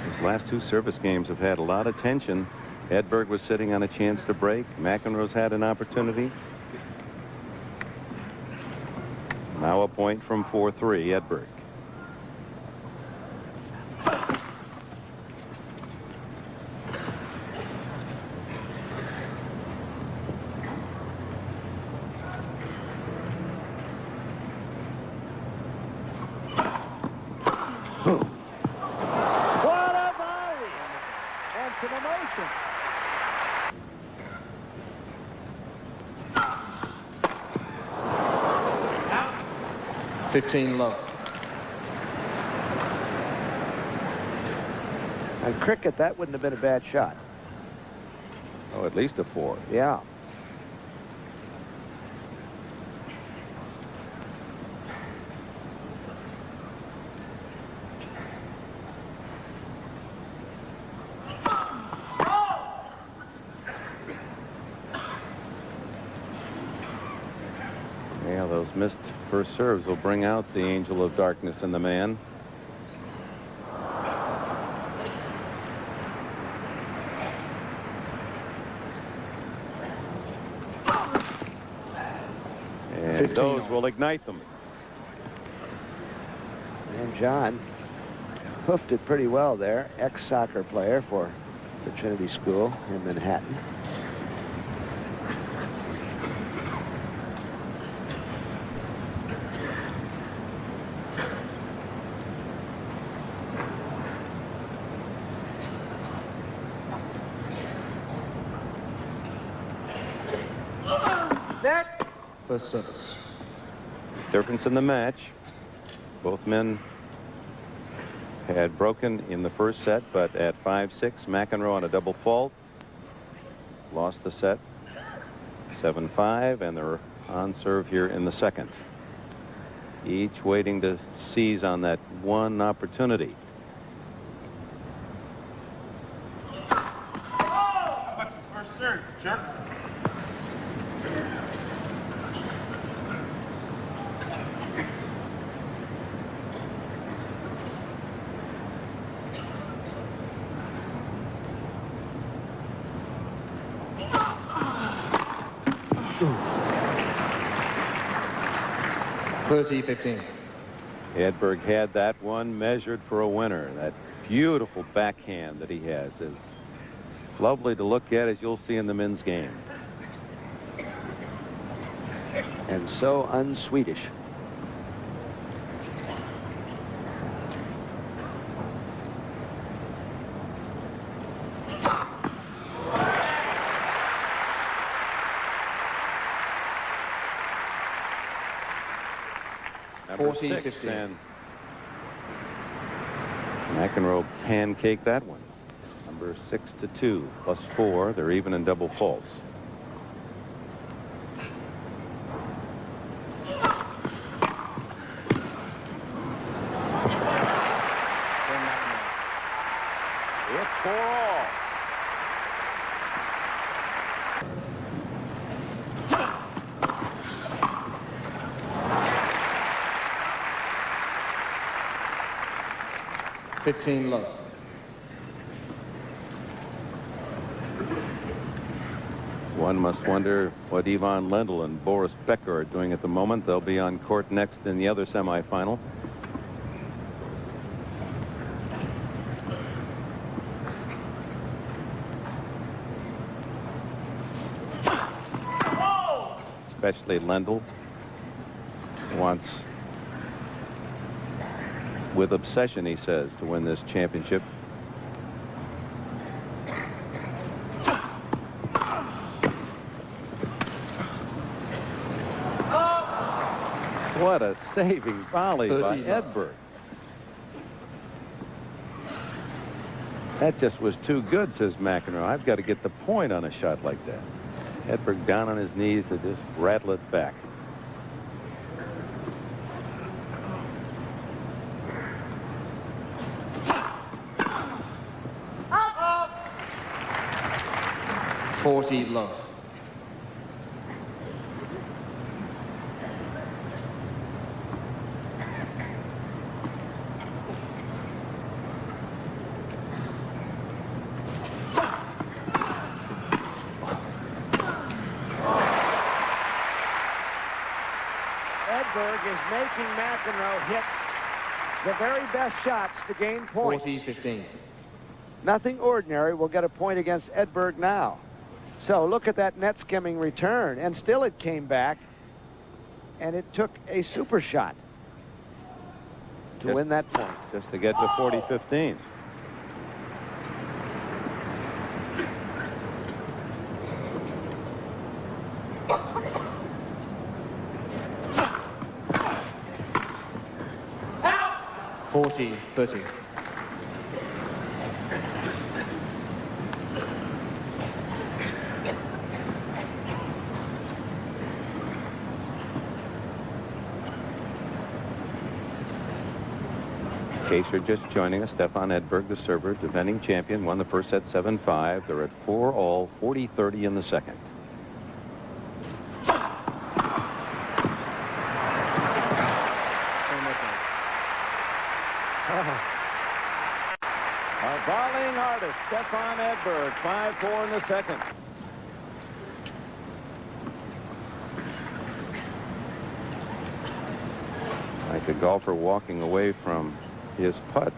His last two service games have had a lot of tension. Edberg was sitting on a chance to break. McEnroe's had an opportunity. Now a point from 4-3, Edberg. What a volley! And some emotion. Out. 15 love. On cricket, that wouldn't have been a bad shot. Oh, at least a 4. Yeah. Yeah, those missed first serves will bring out the angel of darkness in the man. And those will ignite them. And John hoofed it pretty well there. Ex-soccer player for the Trinity School in Manhattan. First service. Difference in the match. Both men had broken in the first set, but at 5-6, McEnroe on a double fault lost the set 7-5, and they're on serve here in the second. Each waiting to seize on that one opportunity. What's the first serve, jerk? Ooh. 30-15. Edberg had that one measured for a winner. That beautiful backhand that he has is lovely to look at, as you'll see in the men's game. And so un-Swedish. Number 14-15. 6, and McEnroe pancaked that one. Number 6-2 plus 4. They're even in double faults. It's 4-all. Love. One must wonder what Ivan Lendl and Boris Becker are doing at the moment. They'll be on court next in the other semifinal. Especially Lendl wants, with obsession, he says, to win this championship. What a saving volley by Edberg. That just was too good, says McEnroe. I've got to get the point on a shot like that. Edberg down on his knees to just rattle it back. Love. Edberg is making McEnroe hit the very best shots to gain points. 40-15. Nothing ordinary will get a point against Edberg now. So look at that net skimming return, and still it came back, and it took a super shot to win that point. Just to get to 40-15. Out! 40-30. In case you're just joining us, Stefan Edberg, the server, defending champion, won the first set 7-5. They're at 4-all, 40-30 in the second. A volleying artist, Stefan Edberg, 5-4 in the second. Like a golfer walking away from his putt.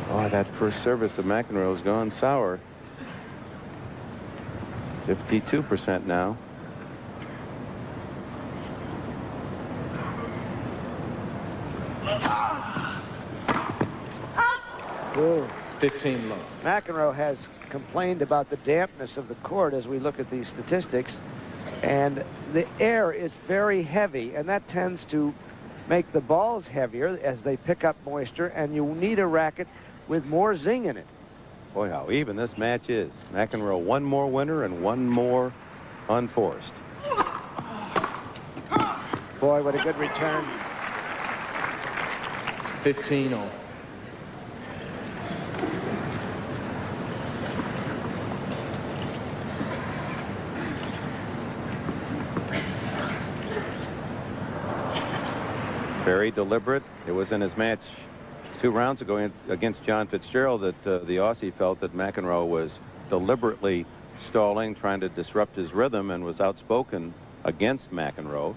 Oh, that first service of McEnroe's gone sour. 52% now. Ooh. 15 love. McEnroe has complained about the dampness of the court as we look at these statistics, and the air is very heavy, and that tends to make the balls heavier as they pick up moisture, and you need a racket with more zing in it. Boy, how even this match is. McEnroe one more winner and one more unforced. Boy, what a good return. 15-all. Very deliberate. It was in his match 2 rounds ago against John Fitzgerald that the Aussie felt that McEnroe was deliberately stalling, trying to disrupt his rhythm, and was outspoken against McEnroe.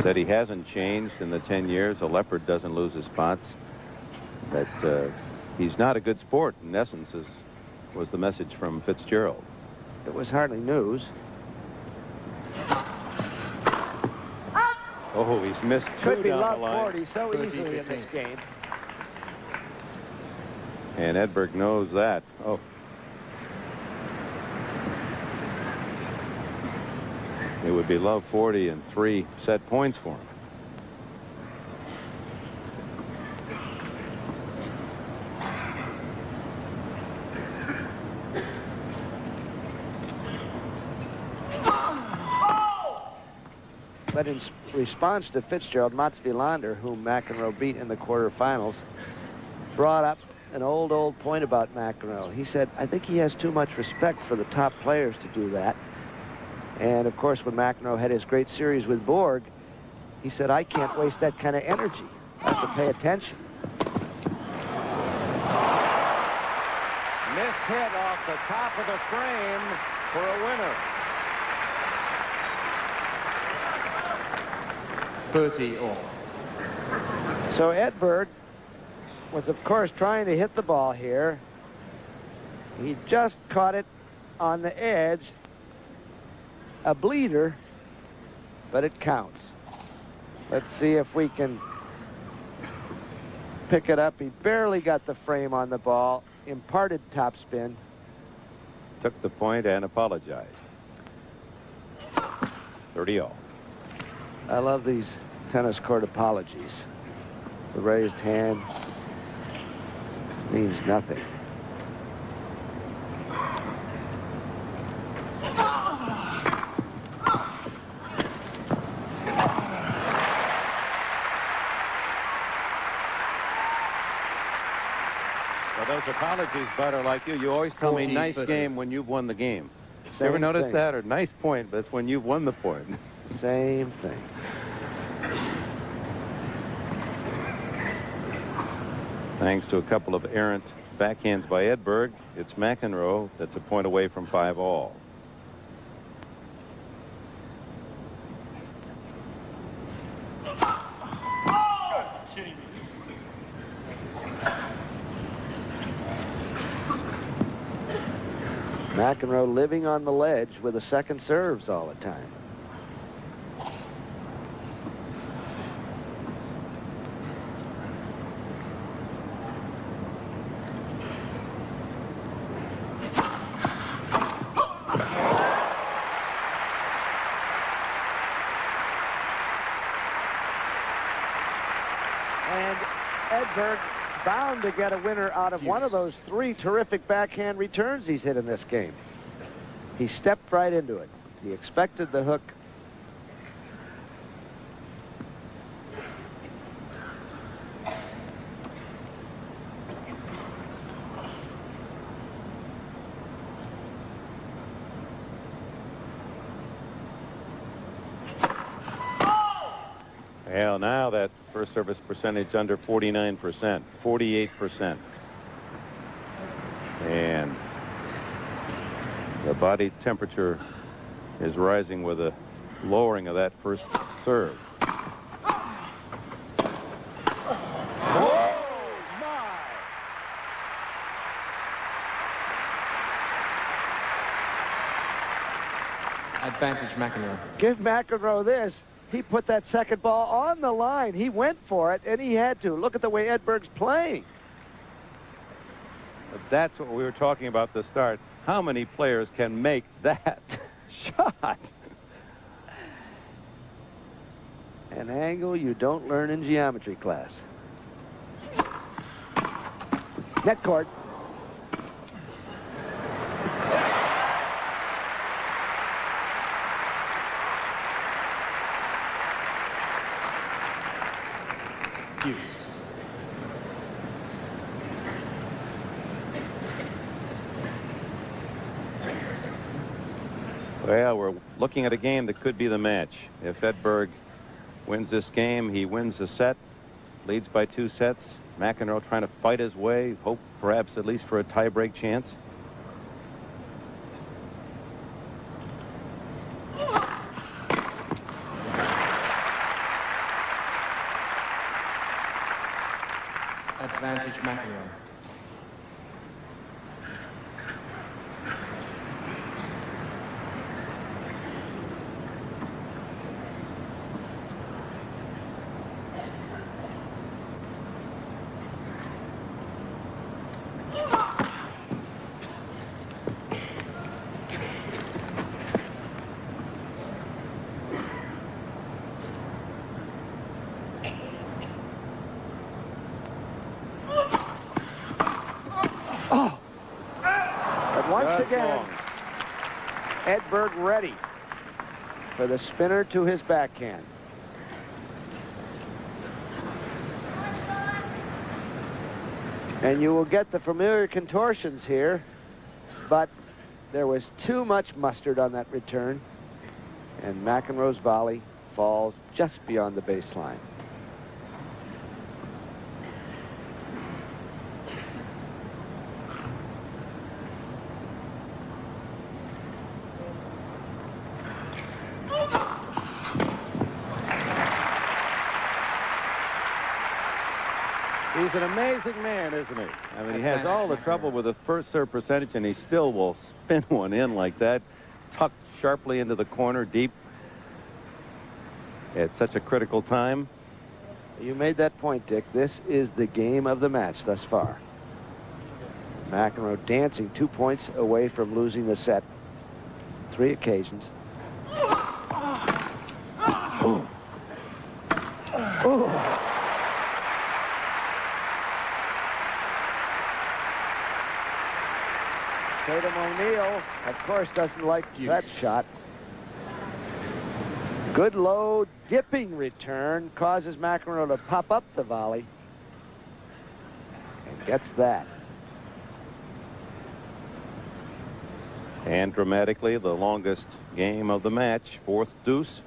Said he hasn't changed in the 10 years. A leopard doesn't lose his spots. That he's not a good sport, in essence, was the message from Fitzgerald. It was hardly news. Oh, he's missed 2 Could be down love the line. 40 so easily in this game. And Edberg knows that. Oh. It would be love 40 and 3 set points for him. But in response to Fitzgerald, Mats Wilander, whom McEnroe beat in the quarterfinals, brought up an old point about McEnroe. He said, I think he has too much respect for the top players to do that. And of course, when McEnroe had his great series with Borg, he said, I can't waste that kind of energy. I have to pay attention. Miss hit off the top of the frame for a winner. 30 all. So Edberg was, of course, trying to hit the ball here. He just caught it on the edge. A bleeder, but it counts. Let's see if we can pick it up. He barely got the frame on the ball. Imparted topspin. Took the point and apologized. 30 all. I love these tennis court apologies. The raised hand means nothing. Well, those apologies, Bud, are like you. You always tell me nice game when you've won the game. You ever notice that? Or nice point, but it's when you've won the point. Same thing. Thanks to a couple of errant backhands by Edberg, it's McEnroe that's a point away from 5 all. McEnroe living on the ledge with the second serves all the time. And Edberg bound to get a winner out of one of those 3 terrific backhand returns he's hit in this game. He stepped right into it. He expected the hook. Well, now that first service percentage under 49%, 48%. And the body temperature is rising with a lowering of that first serve. Advantage McEnroe. Give McEnroe this. He put that second ball on the line. He went for it, and he had to. Look at the way Edberg's playing. That's what we were talking about at the start. How many players can make that shot? An angle you don't learn in geometry class. Net court. Deuce. Well, we're looking at a game that could be the match. If Edberg wins this game, he wins the set, leads by 2 sets. McEnroe trying to fight his way, hope perhaps at least for a tie-break chance. Advantage McEnroe. again. long. Edberg ready for the spinner to his backhand. And you will get the familiar contortions here, but there was too much mustard on that return, and McEnroe's volley falls just beyond the baseline. He's an amazing man, isn't he? I mean, he has all the trouble with the first serve percentage, and he still will spin one in like that, tucked sharply into the corner, deep. At such a critical time. You made that point, Dick. This is the game of the match thus far. McEnroe dancing 2 points away from losing the set. 3 occasions. Ooh. Ooh. Tatum O'Neal, of course, doesn't like that shot. Good low dipping return causes McEnroe to pop up the volley and gets that. And dramatically, the longest game of the match, 4th deuce.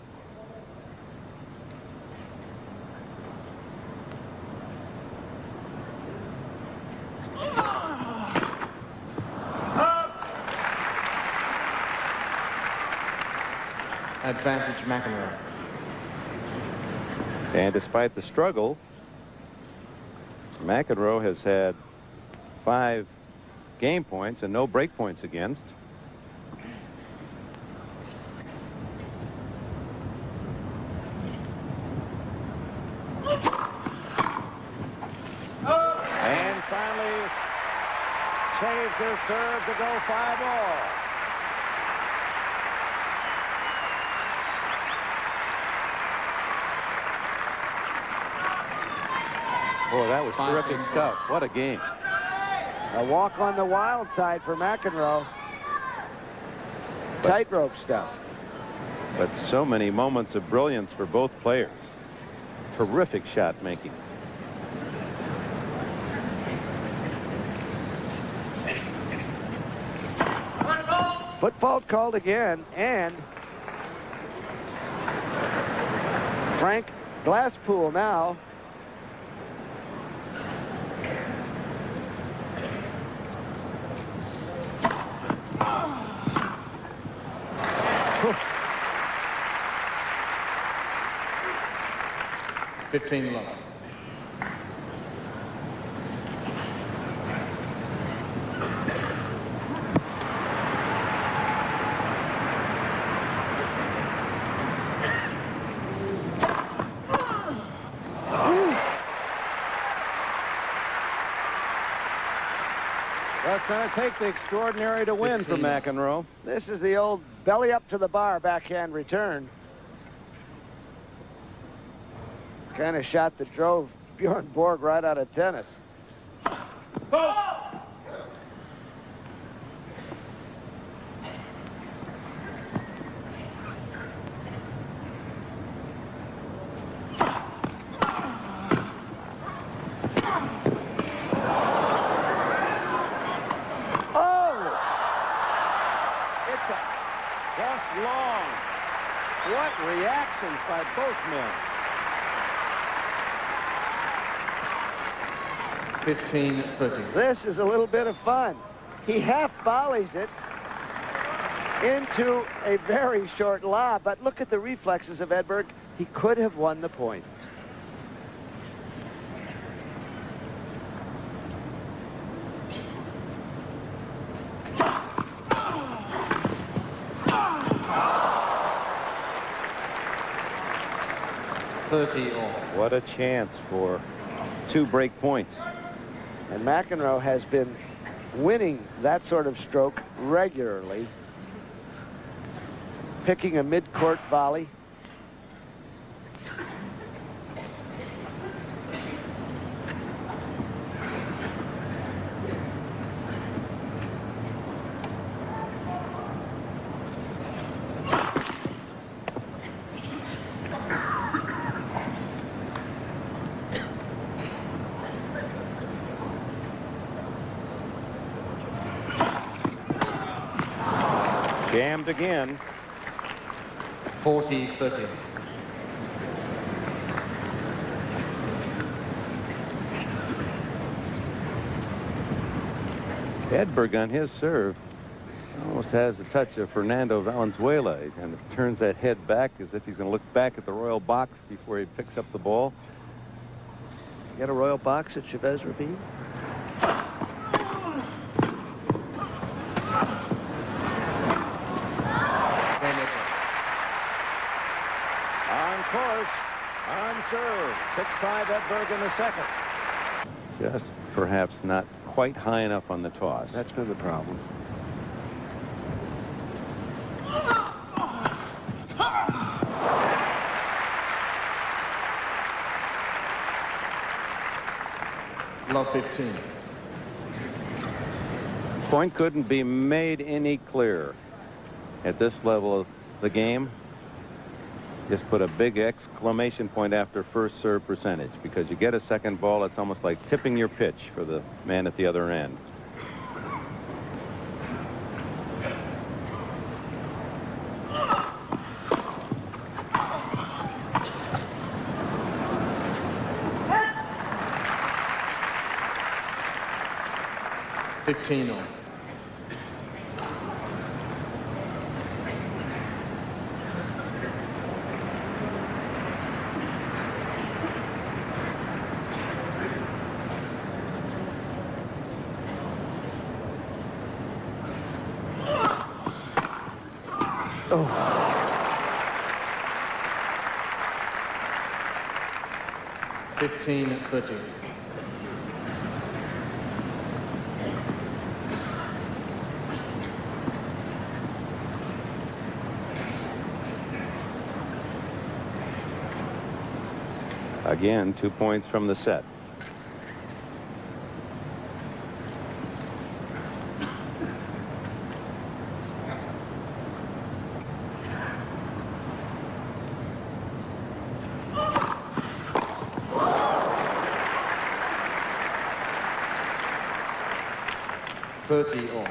Advantage McEnroe. And despite the struggle, McEnroe has had 5 game points and no break points against. And finally saves his serve to go 5-all. Boy, that was terrific stuff. What a game. A walk on the wild side for McEnroe. Tightrope stuff. But so many moments of brilliance for both players. Terrific shot making. Foot fault called again, and Frank Glasspool now. $15 love. Well, it's going to take the extraordinary to win for McEnroe. This is the old belly up to the bar backhand return. Kind of shot that drove Bjorn Borg right out of tennis. Long. What reactions by both men. 15-30. This is a little bit of fun. He half volleys it into a very short lob, but look at the reflexes of Edberg. He could have won the point. What a chance for 2 break points. And McEnroe has been winning that sort of stroke regularly. Picking a mid-court volley. Jammed again. 40-30. Edberg on his serve almost has a touch of Fernando Valenzuela. He kind of turns that head back as if he's going to look back at the royal box before he picks up the ball. You got a royal box at Chavez Ravine? On course, on serve. 6-5 Edberg in the second. Just perhaps not quite high enough on the toss. That's been the problem. Love 15. Point couldn't be made any clearer. At this level of the game, just put a big exclamation point after first serve percentage, because you get a second ball, it's almost like tipping your pitch for the man at the other end. On. Oh. $15-30. Again, 2 points from the set. All.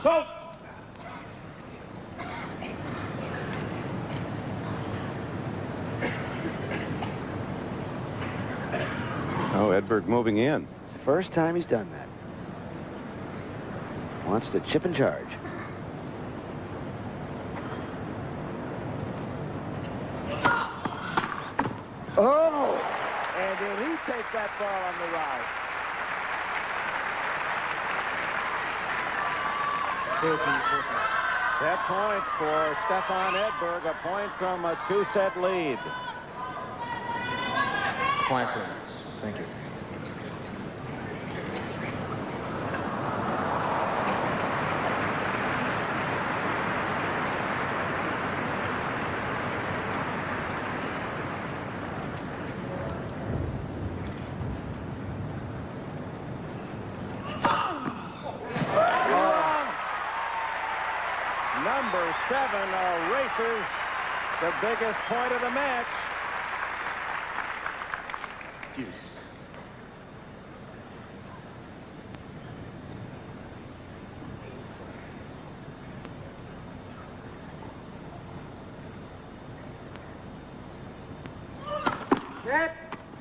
Go! Oh, Edberg moving in. It's the first time he's done that. Wants to chip and charge. Oh! And did he take that ball on the rise? 30-40. That point for Stefan Edberg, a point from a 2-set lead. 5 points. Thank you. Number 7 erases the biggest point of the match. Deuce.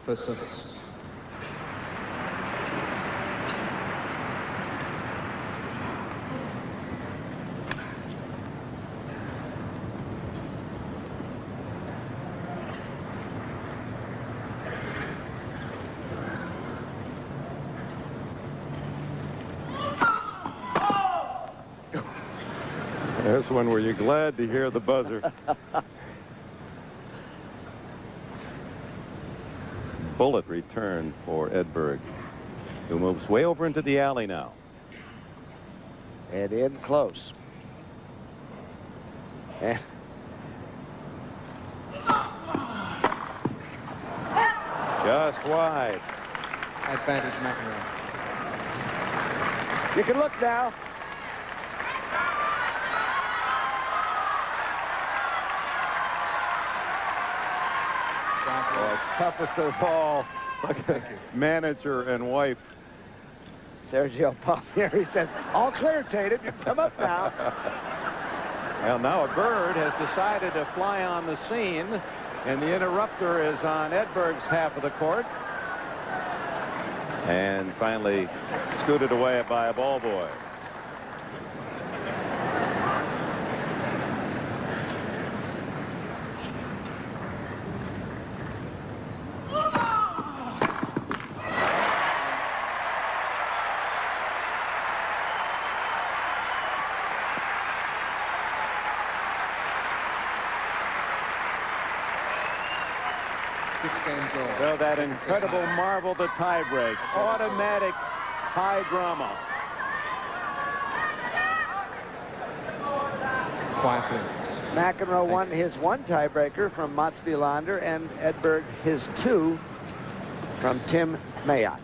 First service. There's one where you're glad to hear the buzzer. Bullet return for Edberg, who moves way over into the alley now. And in close. And Just wide. Advantage McEnroe. You can look now. Oh, toughest of all. Look at manager and wife. Sergio Palmieri says, all clear, Tatum. You can come up now. Well, now a bird has decided to fly on the scene, and the interrupter is on Edberg's half of the court. And finally scooted away by a ball boy. So that incredible marvel, the tiebreak. Automatic high drama. Quiet, please. McEnroe won his one tiebreaker from Mats Wilander and Edberg his two from Tim Mayotte.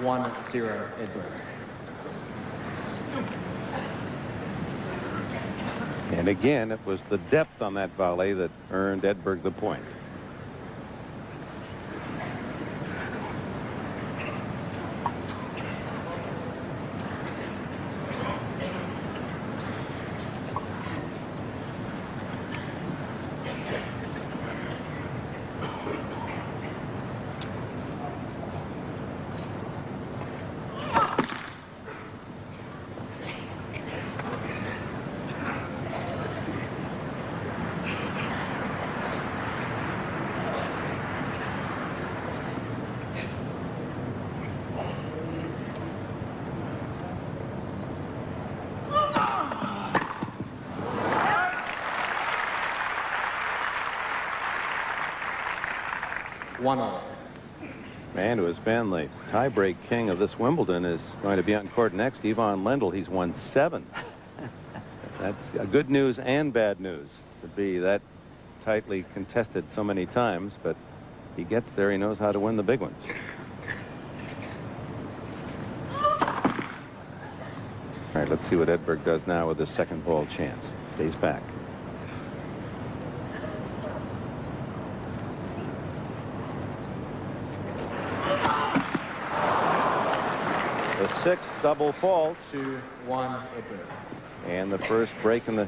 One, 0, Edberg. And again, it was the depth on that volley that earned Edberg the point. One all. Man who has been the tiebreak king of this Wimbledon is going to be on court next. Ivan Lendl, he's won 7. That's good news and bad news to be that tightly contested so many times, but he gets there. He knows how to win the big ones. All right, let's see what Edberg does now with his second ball chance. Stays back. The 6th double fault. 2-1, Edberg. And the first break in the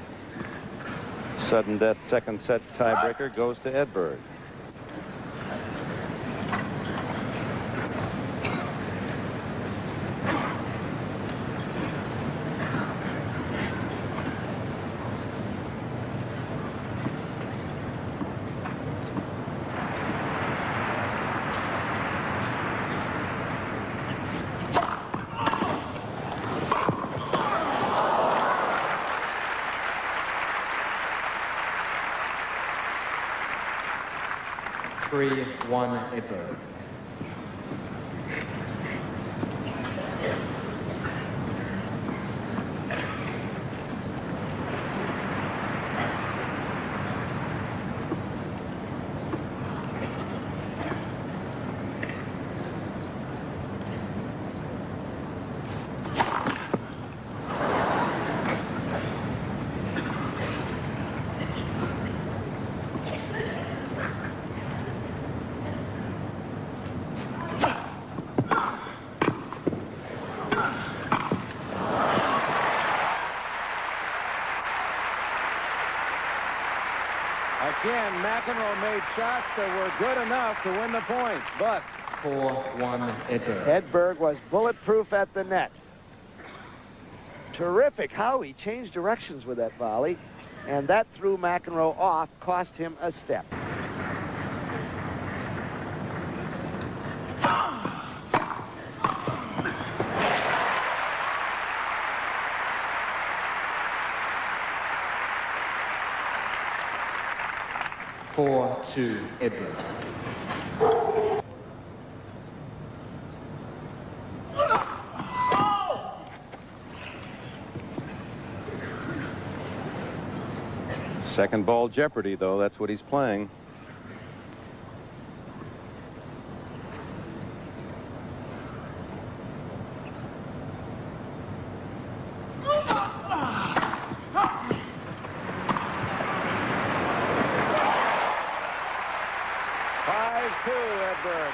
sudden death second set tiebreaker goes to Edberg. One, Edberg. Again, McEnroe made shots that were good enough to win the point, but 4-1, Edberg. Edberg was bulletproof at the net. Terrific how he changed directions with that volley, and that threw McEnroe off, cost him a step. Four, 2, Edberg. Second ball jeopardy, though. That's what he's playing. Edberg.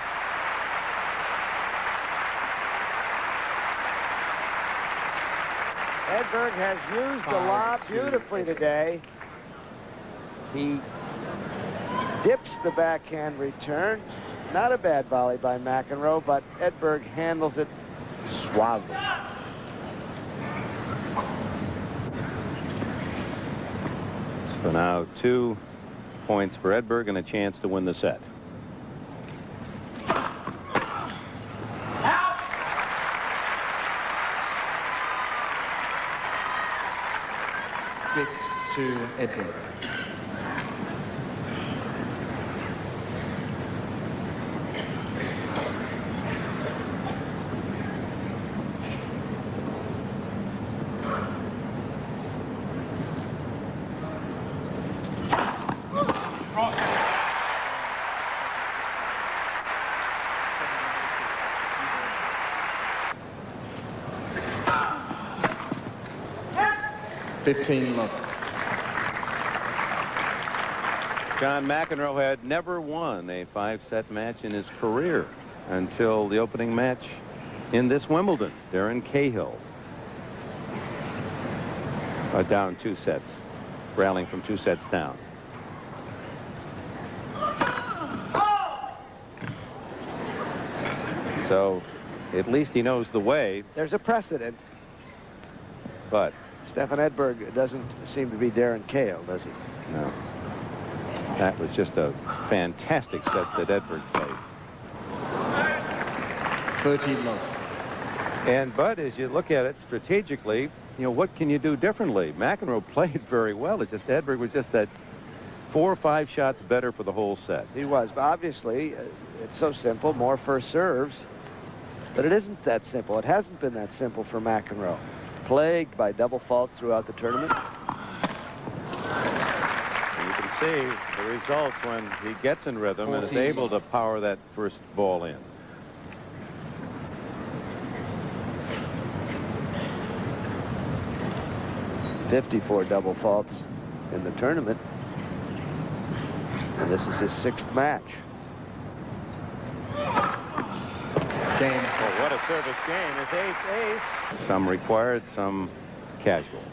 Edberg has used the lob beautifully today. He dips the backhand return. Not a bad volley by McEnroe, but Edberg handles it suavely. So now 2 points for Edberg and a chance to win the set. 6-2 Edberg. John McEnroe had never won a 5-set match in his career until the opening match in this Wimbledon. Darren Cahill down 2 sets, rallying from 2 sets down. So at least he knows the way. There's a precedent. But Stefan Edberg doesn't seem to be Darren Cahill, does he? no. That was just a fantastic set that Edberg played. 30 love. And but as you look at it strategically, you know, what can you do differently? McEnroe played very well. It's just Edberg was just that 4 or 5 shots better for the whole set. He was, but obviously it's so simple, more first serves. But it isn't that simple. It hasn't been that simple for McEnroe. Plagued by double faults throughout the tournament. And you can see the results when he gets in rhythm and is able to power that first ball in. .54 double faults in the tournament. And this is his 6th match. Game. Oh, what a service game. His 8th ace. Some required, some casual.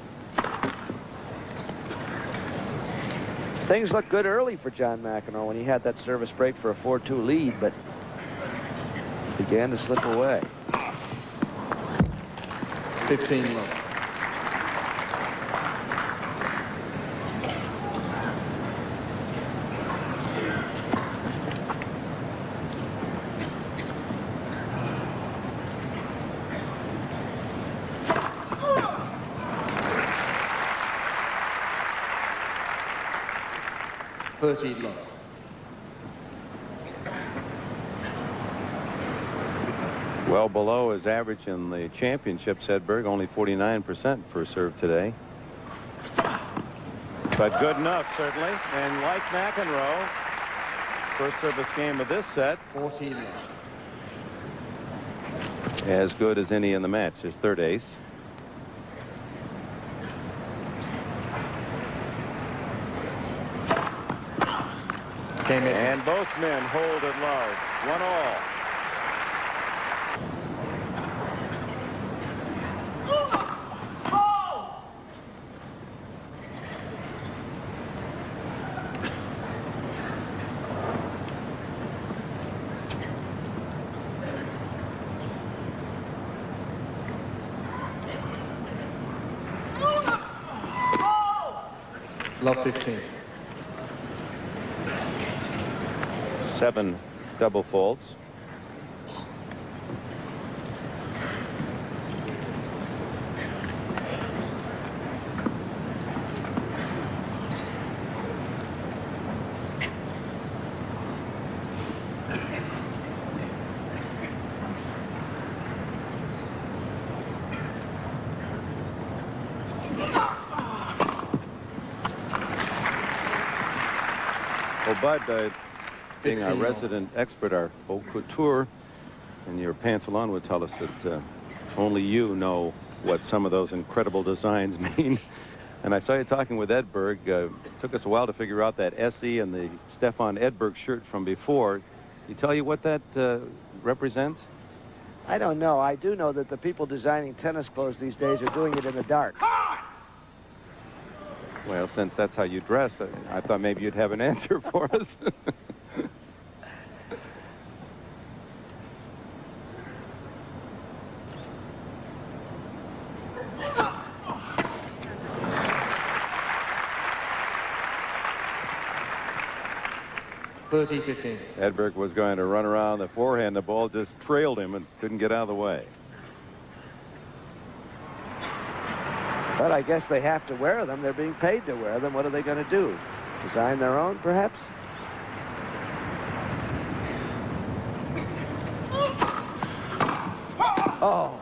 Things looked good early for John McEnroe when he had that service break for a 4-2 lead, but began to slip away. 15 love. Well below his average in the championships, Edberg only 49% for serve today. But good enough, certainly. And like McEnroe, first service game of this set, 14 love. as good as any in the match, his 3rd ace. And both men hold it low. 1-all. Love 15. 7 double faults. Well, Bud, being our resident expert, our haute couture, and your pantsalon would tell us that only you know what some of those incredible designs mean. And I saw you talking with Edberg. Took us a while to figure out that SE and the Stefan Edberg shirt from before. He tell you what that represents? I don't know. I do know that the people designing tennis clothes these days are doing it in the dark. Well, since that's how you dress, I thought maybe you'd have an answer for us. Edberg was going to run around the forehand. The ball just trailed him and couldn't get out of the way. But I guess they have to wear them. They're being paid to wear them. What are they going to do? Design their own, perhaps? Oh.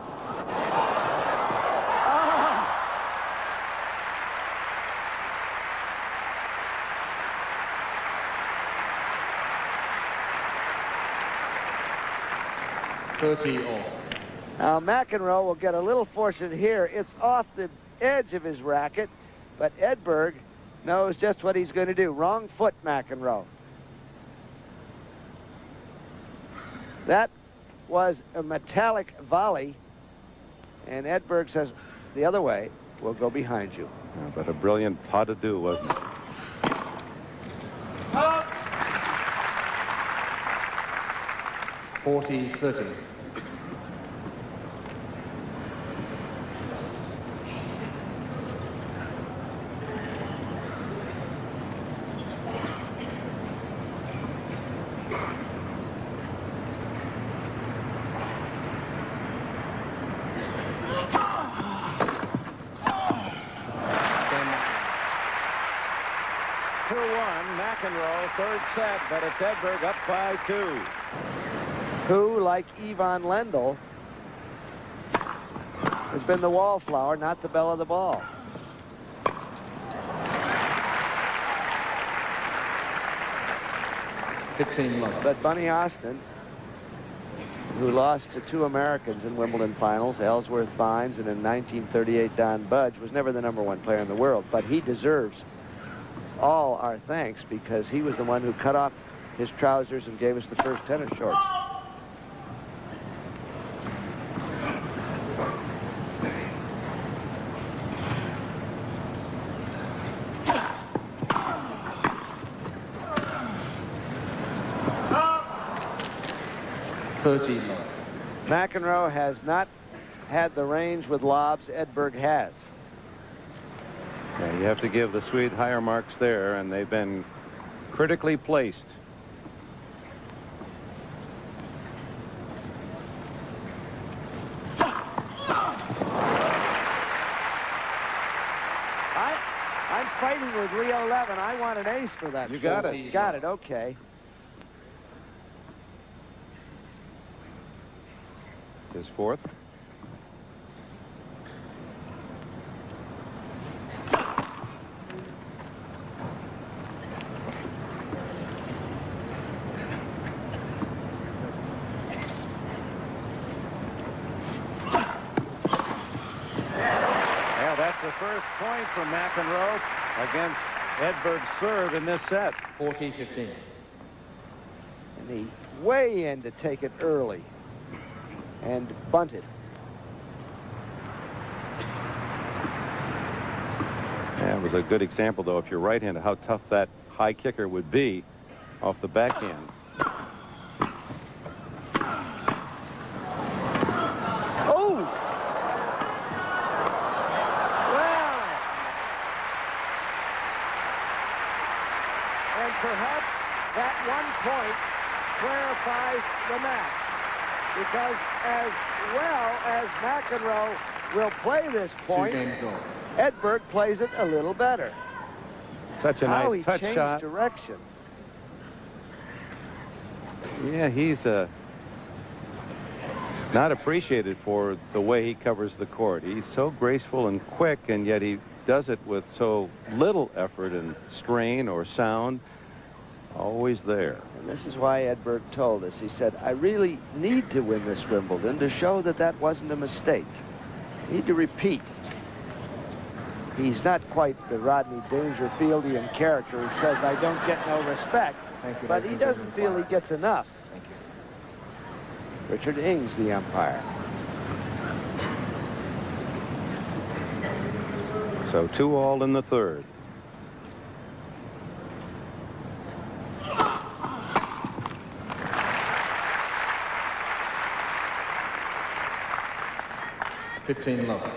Now McEnroe will get a little fortunate here. It's off the edge of his racket, but Edberg knows just what he's going to do. Wrong foot, McEnroe. That was a metallic volley, and Edberg says the other way will go behind you. Yeah, but a brilliant pas de deux, wasn't it? McEnroe, third set, but it's Edberg up by 2. Who, like Ivan Lendl, has been the wallflower, not the belle of the ball. But Bunny Austin, who lost to 2 Americans in Wimbledon finals, Ellsworth Vines, and in 1938 Don Budge, was never the #1 player in the world, but he deserves all our thanks because he was the one who cut off his trousers and gave us the first tennis shorts. McEnroe has not had the range with lobs Edberg has. Yeah, you have to give the Swede higher marks there, and they've been critically placed. I'm fighting with Leo Levin. I want an ace for that. You got it. Got it, okay. His fourth. The first point for McEnroe against Edberg's serve in this set. 14-15. And he way in to take it early and bunt it. Yeah, it was a good example, though, if you're right-handed, how tough that high kicker would be off the backhand. Perhaps that 1 point clarifies the match, because as well as McEnroe will play this point, Edberg plays it a little better. Such a nice touch changed shot. Directions. Yeah, he's not appreciated for the way he covers the court. He's so graceful and quick, and yet he does it with so little effort and strain or sound. Always there. And this is why Edberg told us. He said, I really need to win this Wimbledon to show that that wasn't a mistake. I need to repeat. He's not quite the Rodney Dangerfieldian character who says, I don't get no respect. But he doesn't feel he gets enough. Thank you. Richard Ings, the umpire. So 2-all in the third. $15 love.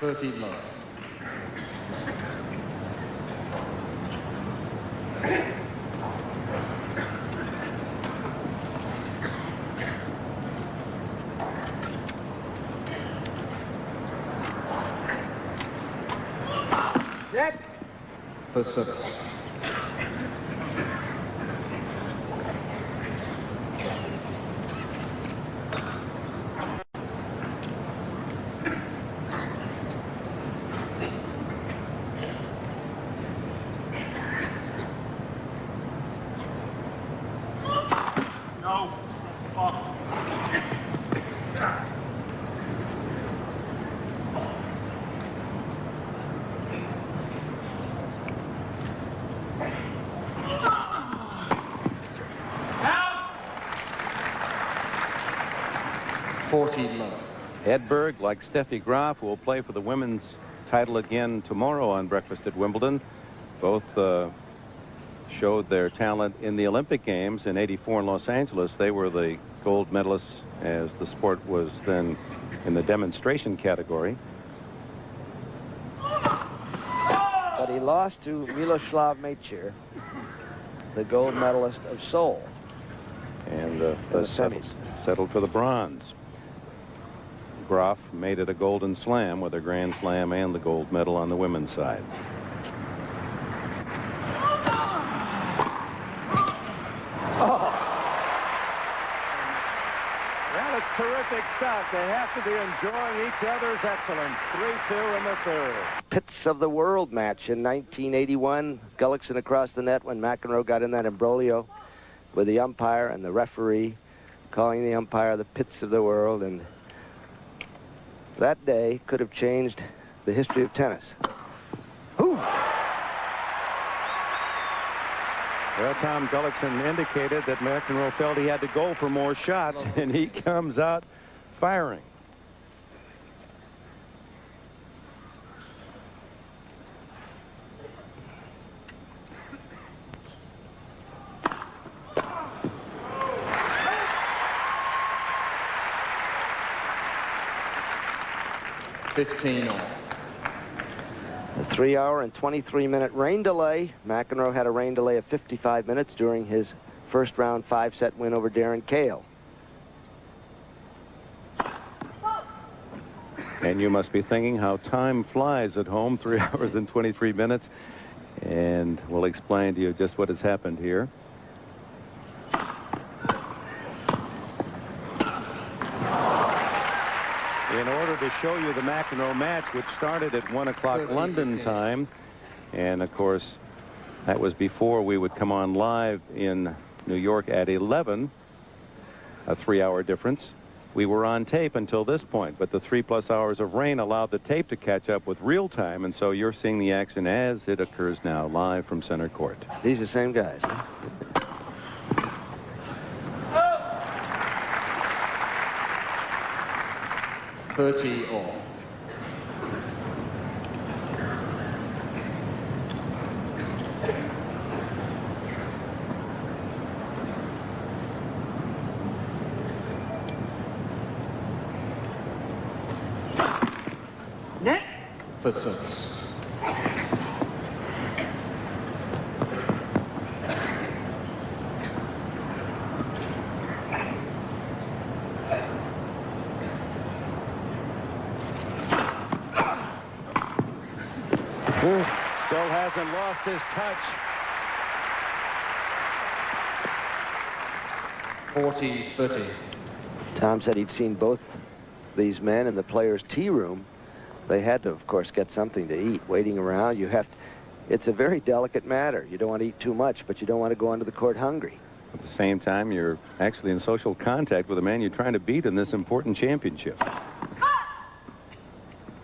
$30 love. Check. For service. No. Oh. $40 love. Edberg, like Steffi Graf, will play for the women's title again tomorrow on Breakfast at Wimbledon. Both showed their talent in the Olympic Games in '84 in Los Angeles. They were the gold medalists as the sport was then in the demonstration category. But he lost to Miloslav Mečer, the gold medalist of Seoul. And the semis. settled for the bronze. Graf made it a golden slam with a grand slam and the gold medal on the women's side. Well, it's terrific stuff. They have to be enjoying each other's excellence. 3-2 in the third. Pits of the World match in 1981. Gullickson across the net when McEnroe got in that imbroglio with the umpire and the referee, calling the umpire the pits of the world. And that day could have changed the history of tennis. Ooh. Well, Tom Gullickson indicated that McEnroe felt he had to go for more shots, and he comes out firing. $15 all. A 3-hour and 23-minute rain delay. McEnroe had a rain delay of 55 minutes during his first round 5-set win over Darren Cahill. And you must be thinking how time flies at home, 3 hours and 23 minutes. And we'll explain to you just what has happened here. In order to show you the McEnroe match, which started at 1 o'clock London time, and of course that was before we would come on live in New York at 11, a 3-hour difference. We were on tape until this point, but the 3+ hours of rain allowed the tape to catch up with real time, and so you're seeing the action as it occurs now, live from center court. These are the same guys, huh? $30 all. Net. For service. Still hasn't lost his touch. 40-30. Tom said he'd seen both these men in the players' tea room. They had to, of course, get something to eat. Waiting around, it's a very delicate matter. You don't want to eat too much, but you don't want to go onto the court hungry. At the same time, you're actually in social contact with a man you're trying to beat in this important championship.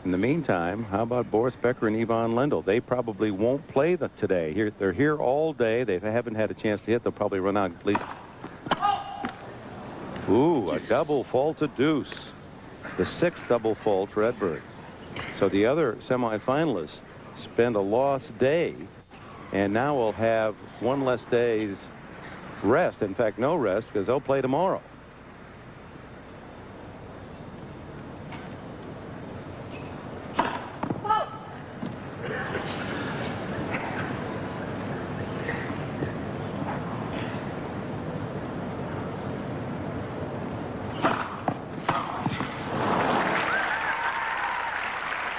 In the meantime, how about Boris Becker and Yvonne Lendl? They probably won't play today. They're here all day. They haven't had a chance to hit. They'll probably run out at least. Ooh, a double fault to deuce. The 6th double fault for Edberg. So the other semifinalists spend a lost day, and now we'll have one less day's rest. In fact, no rest, because they'll play tomorrow.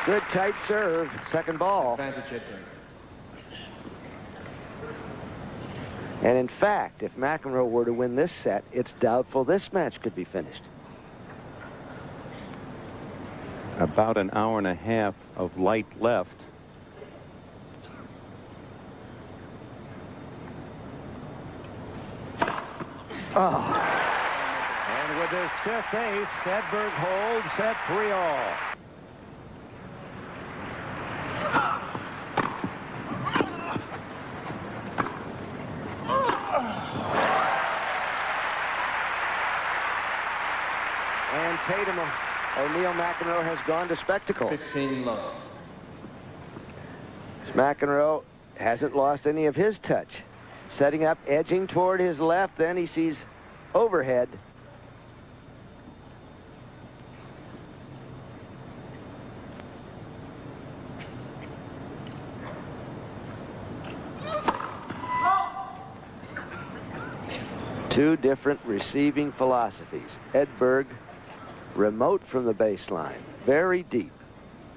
Good tight serve. Second ball. Advantage Edberg. And in fact, if McEnroe were to win this set, it's doubtful this match could be finished. About an hour and a half of light left. And with his 5th ace, Edberg holds at 3-all. And Tatum O'Neill McEnroe has gone to spectacle. 15 love. McEnroe hasn't lost any of his touch. Setting up, edging toward his left, then he sees overhead. Two different receiving philosophies. Edberg, remote from the baseline, very deep.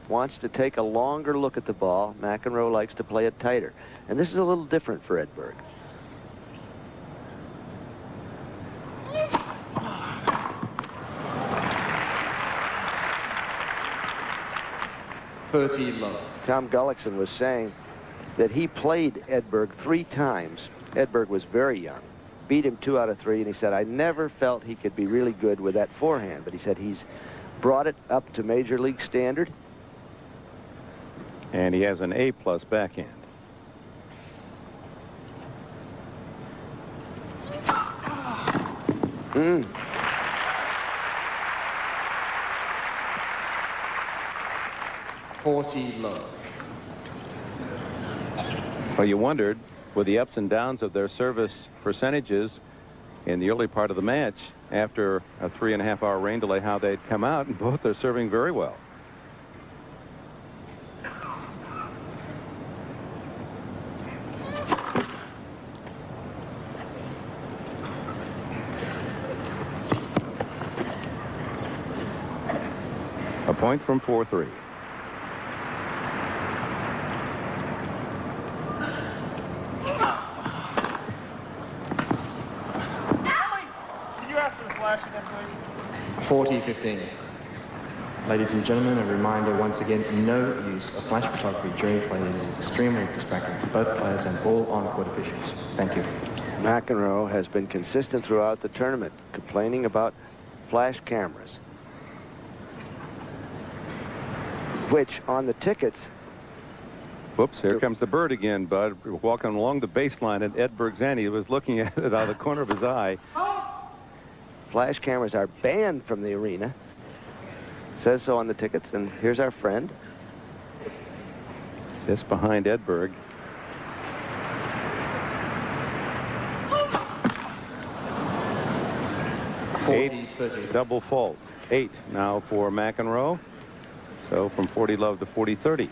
Wants to take a longer look at the ball. McEnroe likes to play it tighter. And this is a little different for Edberg. Tom Gullickson was saying that he played Edberg 3 times. Edberg was very young. Beat him 2 out of 3, and he said, I never felt he could be really good with that forehand. But he said he's brought it up to major league standard. And he has an A+ backhand. Mm. Well, you wondered, with the ups and downs of their service percentages in the early part of the match, after a 3.5-hour rain delay, how they'd come out, and both are serving very well. A point from 4-3. Can you ask for the flash again, please? 40-15. Ladies and gentlemen, a reminder once again, no use of flash photography during play is extremely distracting for both players and all on-court officials. Thank you. McEnroe has been consistent throughout the tournament, complaining about flash cameras, which on the tickets. Whoops, here comes the bird again, Bud. Walking along the baseline at Edberg's end. He was looking at it out of the corner of his eye. Flash cameras are banned from the arena. Says so on the tickets, and here's our friend. Just behind Edberg. Double fault. 8 now for McEnroe. So from 40 love to 40-30.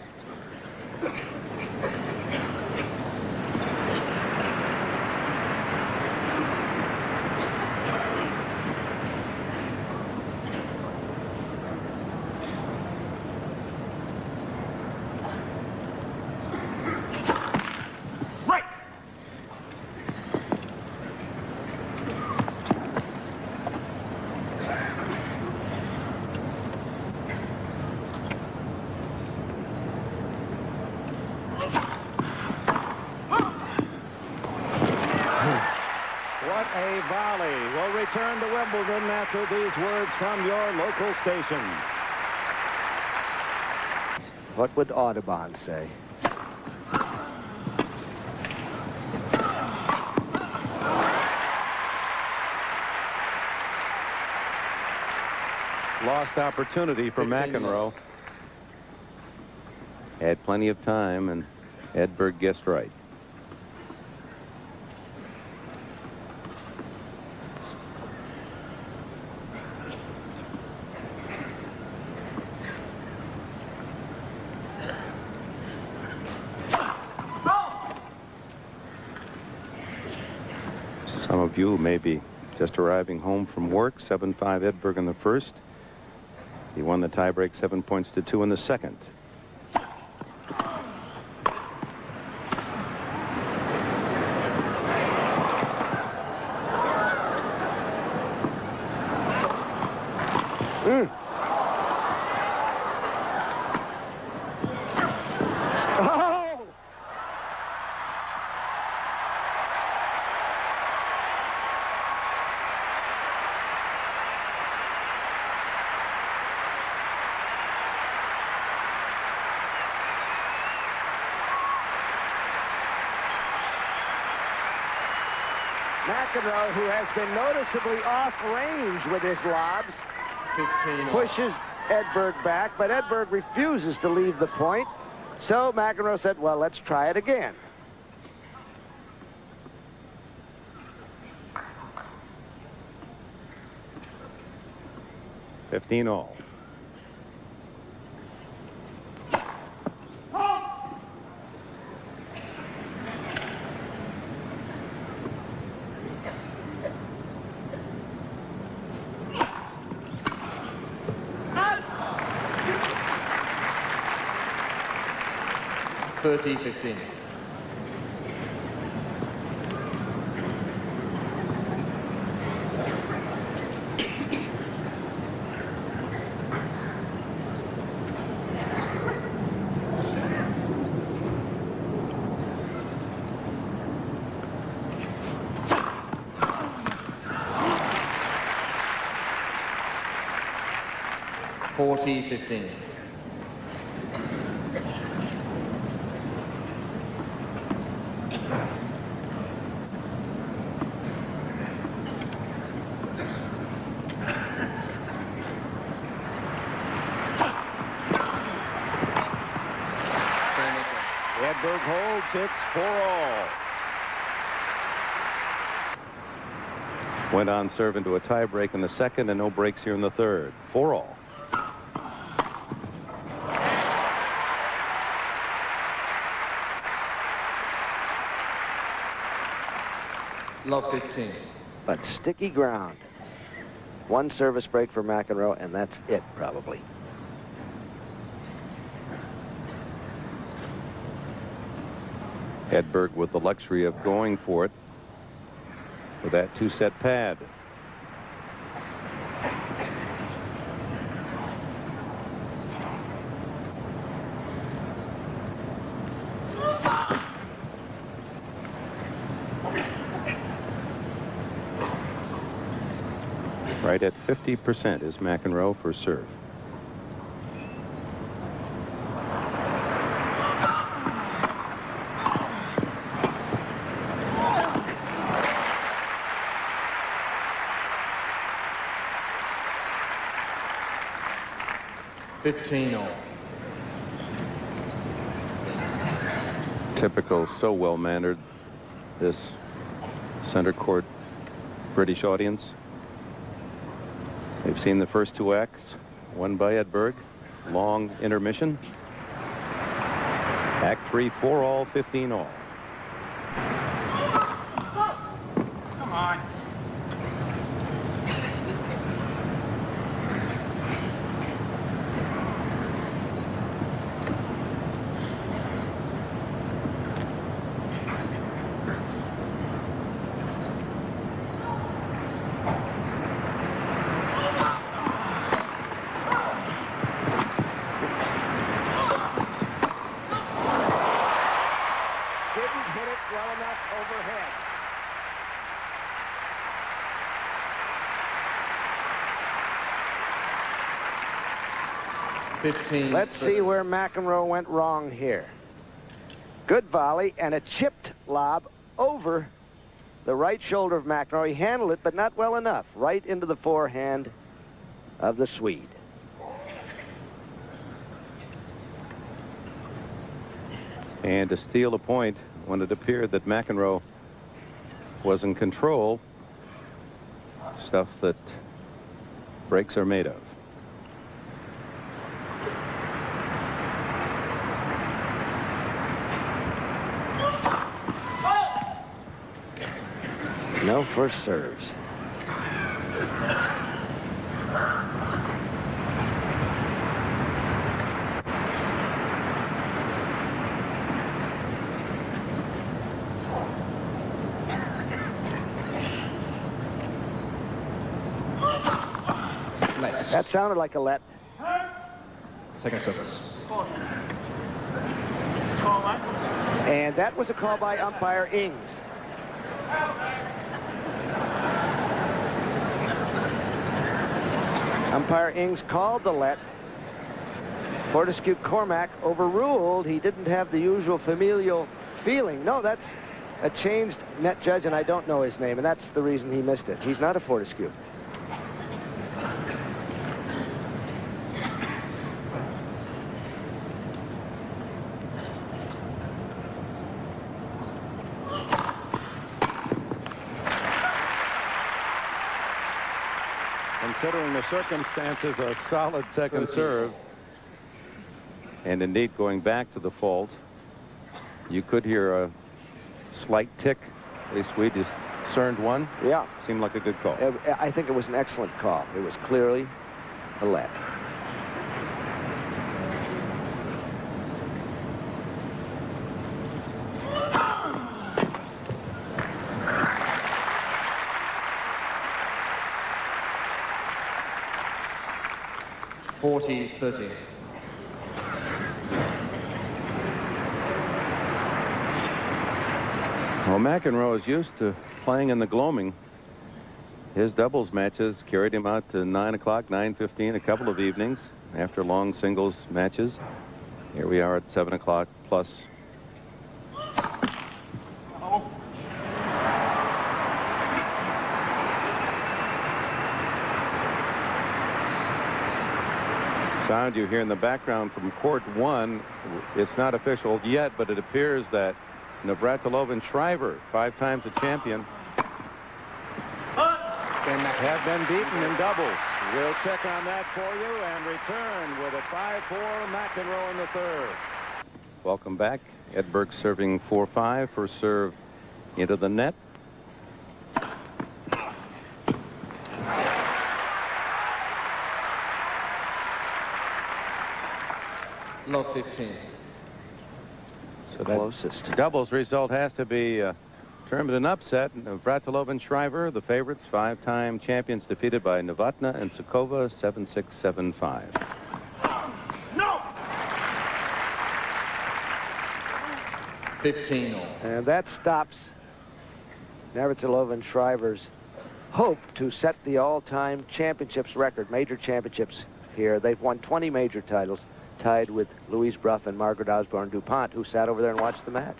return to Wimbledon after these words from your local station. What would Audubon say? Lost opportunity for McEnroe. Had plenty of time, and Edberg guessed right. Some of you may be just arriving home from work. 7-5 Edberg in the first. He won the tiebreak 7-2 in the second. McEnroe, who has been noticeably off range with his lobs, pushes Edberg back, but Edberg refuses to leave the point. So McEnroe said, well, let's try it again. $15-all. $30-15. $40-15. Edberg holds. It's 4-all. Went on serve into a tiebreak in the second, and no breaks here in the third. 4-all. Love 15. But sticky ground. One service break for McEnroe, and that's it, probably. Edberg with the luxury of going for it with that two-set pad. Right at 50% is McEnroe for serve. $15-all. Typical, so well-mannered, this center court British audience. They've seen the first two acts, won by Edberg. Long intermission. Act 3, 4-all, 15-all. Come on. 15. Let's see where McEnroe went wrong here. Good volley and a chipped lob over the right shoulder of McEnroe. He handled it, but not well enough. Right into the forehand of the Swede. And to steal a point when it appeared that McEnroe was in control, stuff that breaks are made of. No first serves. That sounded like a let. Second service. And that was a call by umpire Ings. Umpire Ings called the let. Fortescue Cormac overruled. He didn't have the usual familial feeling. No, that's a changed net judge, and I don't know his name, and that's the reason he missed it. He's not a Fortescue. Considering the circumstances, a solid second serve. And indeed, going back to the fault, you could hear a slight tick. At least we discerned one. Yeah. Seemed like a good call. I think it was an excellent call. It was clearly a let. (40-30). Well, McEnroe is used to playing in the gloaming. His doubles matches carried him out to 9 o'clock, 9:15 a couple of evenings after long singles matches. Here we are at 7 o'clock plus. Sound you hear in the background from court 1, it's not official yet, but it appears that Navratilova Shriver, 5 times a champion, have been beaten in doubles. We'll check on that for you and return with a 5-4 McEnroe in the third. Welcome back. Edberg serving 4-5. First serve into the net. Low 15. So Closest. that doubles result has to be termed an upset. Navratilova and Shriver, the favorites, 5-time champions, defeated by Novotná and Sukova, 7-6, 7-5. No! 15 all. And that stops Navratilova and Shriver's hope to set the all-time championships record, major championships here. They've won 20 major titles, tied with Louise Bruff and Margaret Osborne DuPont, who sat over there and watched the match.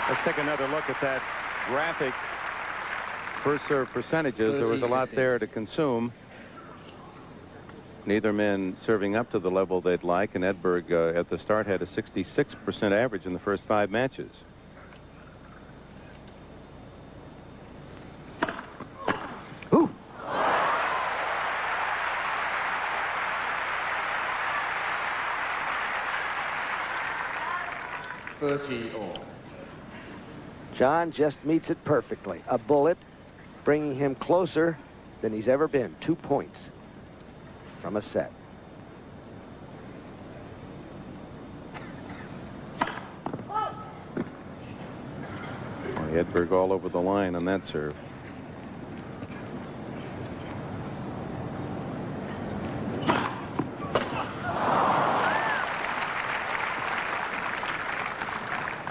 Let's take another look at that graphic. First serve percentages, there was a lot there to consume. Neither man serving up to the level they'd like, and Edberg at the start had a 66% average in the first 5 matches. Ooh. All. John just meets it perfectly. A bullet bringing him closer than he's ever been. 2 points from a set. Edberg all over the line on that serve.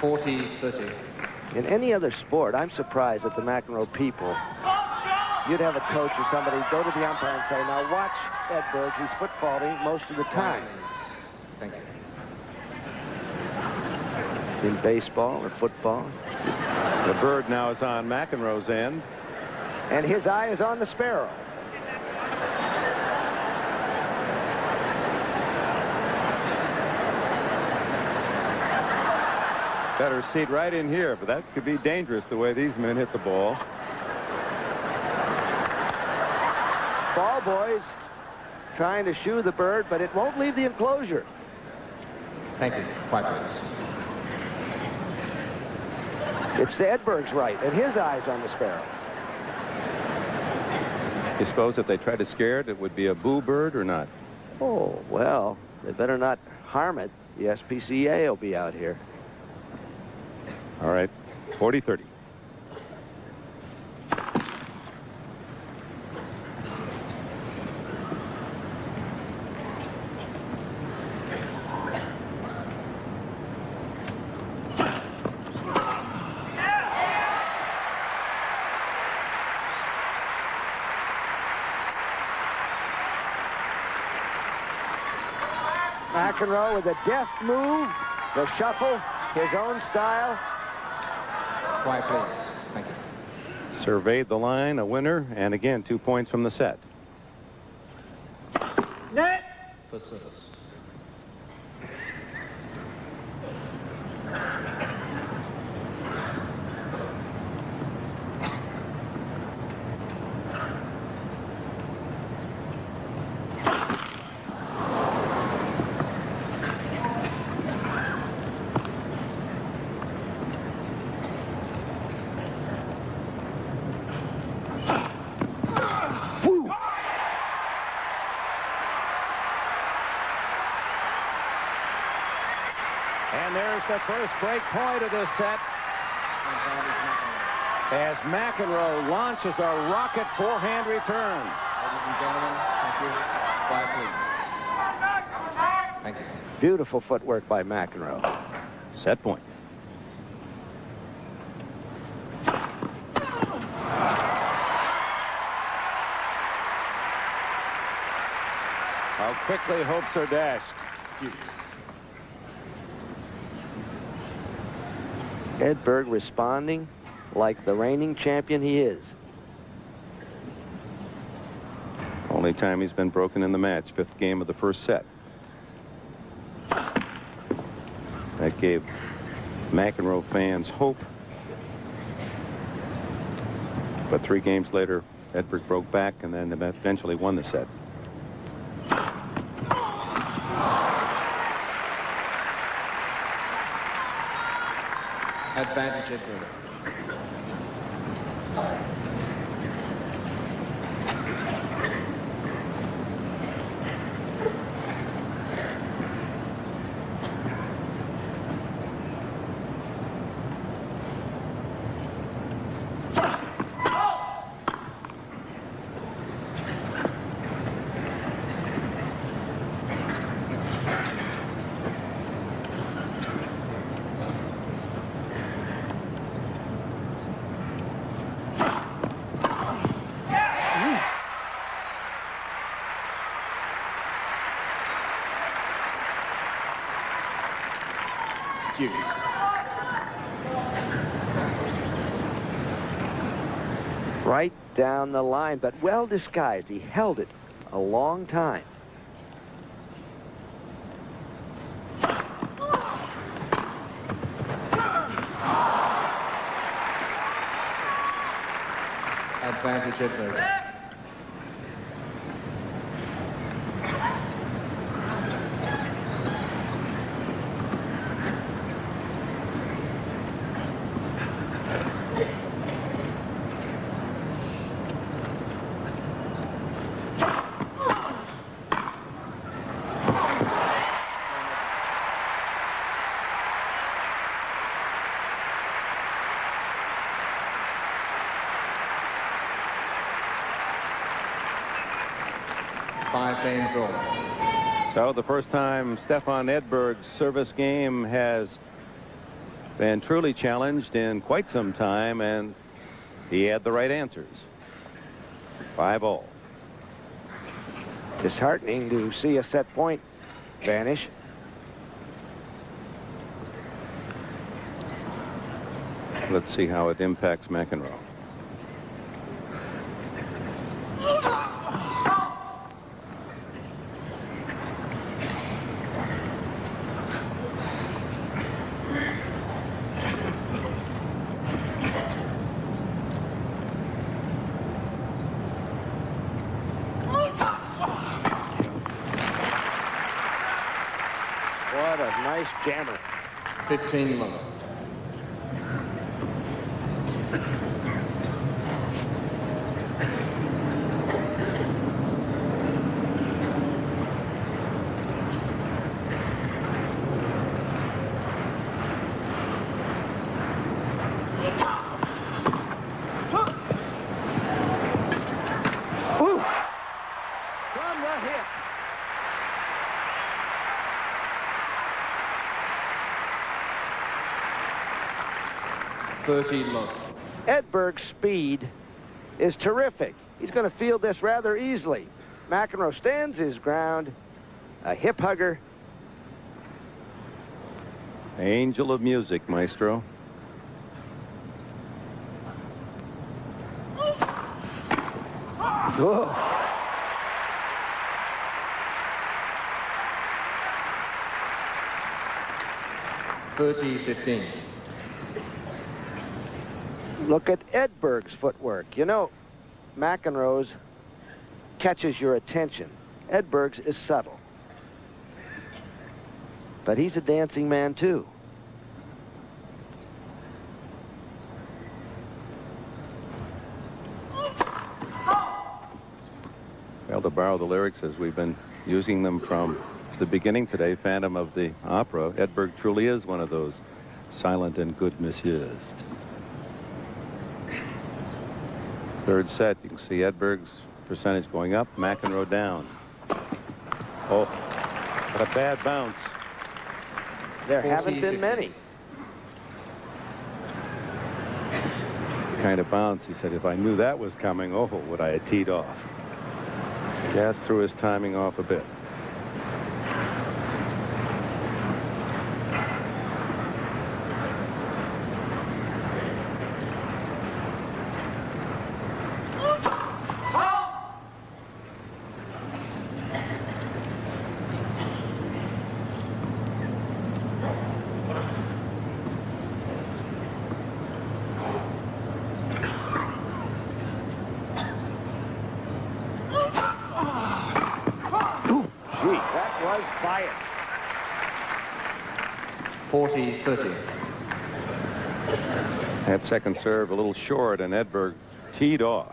(40-30). In any other sport, I'm surprised that the McEnroe people you'd have a coach or somebody go to the umpire and say, now watch Edberg, he's foot faulting most of the time. Thank you. In baseball or football. The bird now is on McEnroe's end. And his eye is on the sparrow. Better seat right in here, but that could be dangerous the way these men hit the ball. Ball boys trying to shoo the bird, but it won't leave the enclosure. Thank you. 5 minutes. It's to Edberg's right, and his eye's on the sparrow. You suppose if they try to scare it, it would be a boo bird or not? Oh, well, they better not harm it. The SPCA will be out here. All right, 40-30. McEnroe with a deft move, the shuffle, his own style. Quiet, please. Thank you. Surveyed the line, a winner, and again 2 points from the set. Net. For service. And there's the first break point of this set as McEnroe launches a rocket forehand return. Ladies and gentlemen, thank you. Quiet, please. Thank you. Beautiful footwork by McEnroe. Set point. How quickly hopes are dashed. Edberg responding like the reigning champion he is. Only time he's been broken in the match, 5th game of the first set. That gave McEnroe fans hope. But 3 games later, Edberg broke back and then eventually won the set. Advantage Edberg. Right down the line, but well disguised. He held it a long time. Advantage Edberg. Games all. So the first time Stefan Edberg's service game has been truly challenged in quite some time, and he had the right answers. 5-all. Disheartening to see a set point vanish. Let's see how it impacts McEnroe. What a nice jammer. 15 love. Woo! From the hip. Edberg's speed is terrific. He's going to field this rather easily. McEnroe stands his ground. A hip hugger. Angel of music, Maestro. Whoa. Look at Edberg's footwork. You know, McEnroe's catches your attention. Edberg's is subtle. But he's a dancing man, too. Well, to borrow the lyrics as we've been using them from the beginning today, Phantom of the Opera, Edberg truly is one of those silent and good messieurs. Third set, you can see Edberg's percentage going up, McEnroe down. Oh, what a bad bounce. There haven't been many. The kind of bounce, he said, if I knew that was coming, oh, would I have teed off. Gas threw his timing off a bit. That was biased. 40-30. That second serve a little short, and Edberg teed off.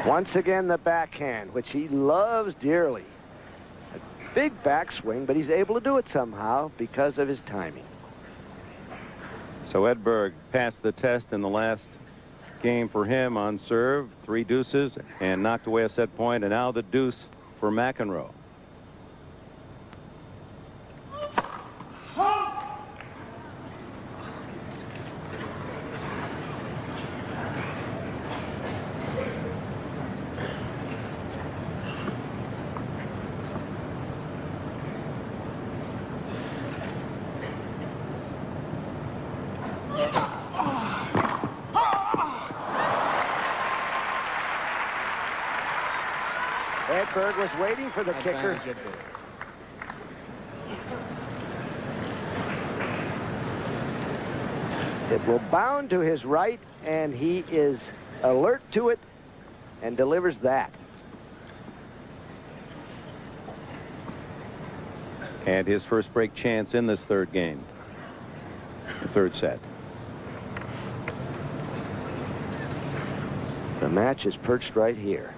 Once again, the backhand, which he loves dearly. A big backswing, but he's able to do it somehow because of his timing. So Edberg passed the test in the last game for him on serve, 3 deuces, and knocked away a set point, and now the deuce for McEnroe. Edberg was waiting for the kicker. It will bound to his right, and he is alert to it and delivers that. And his first break chance in this third game, the third set. The match is perched right here.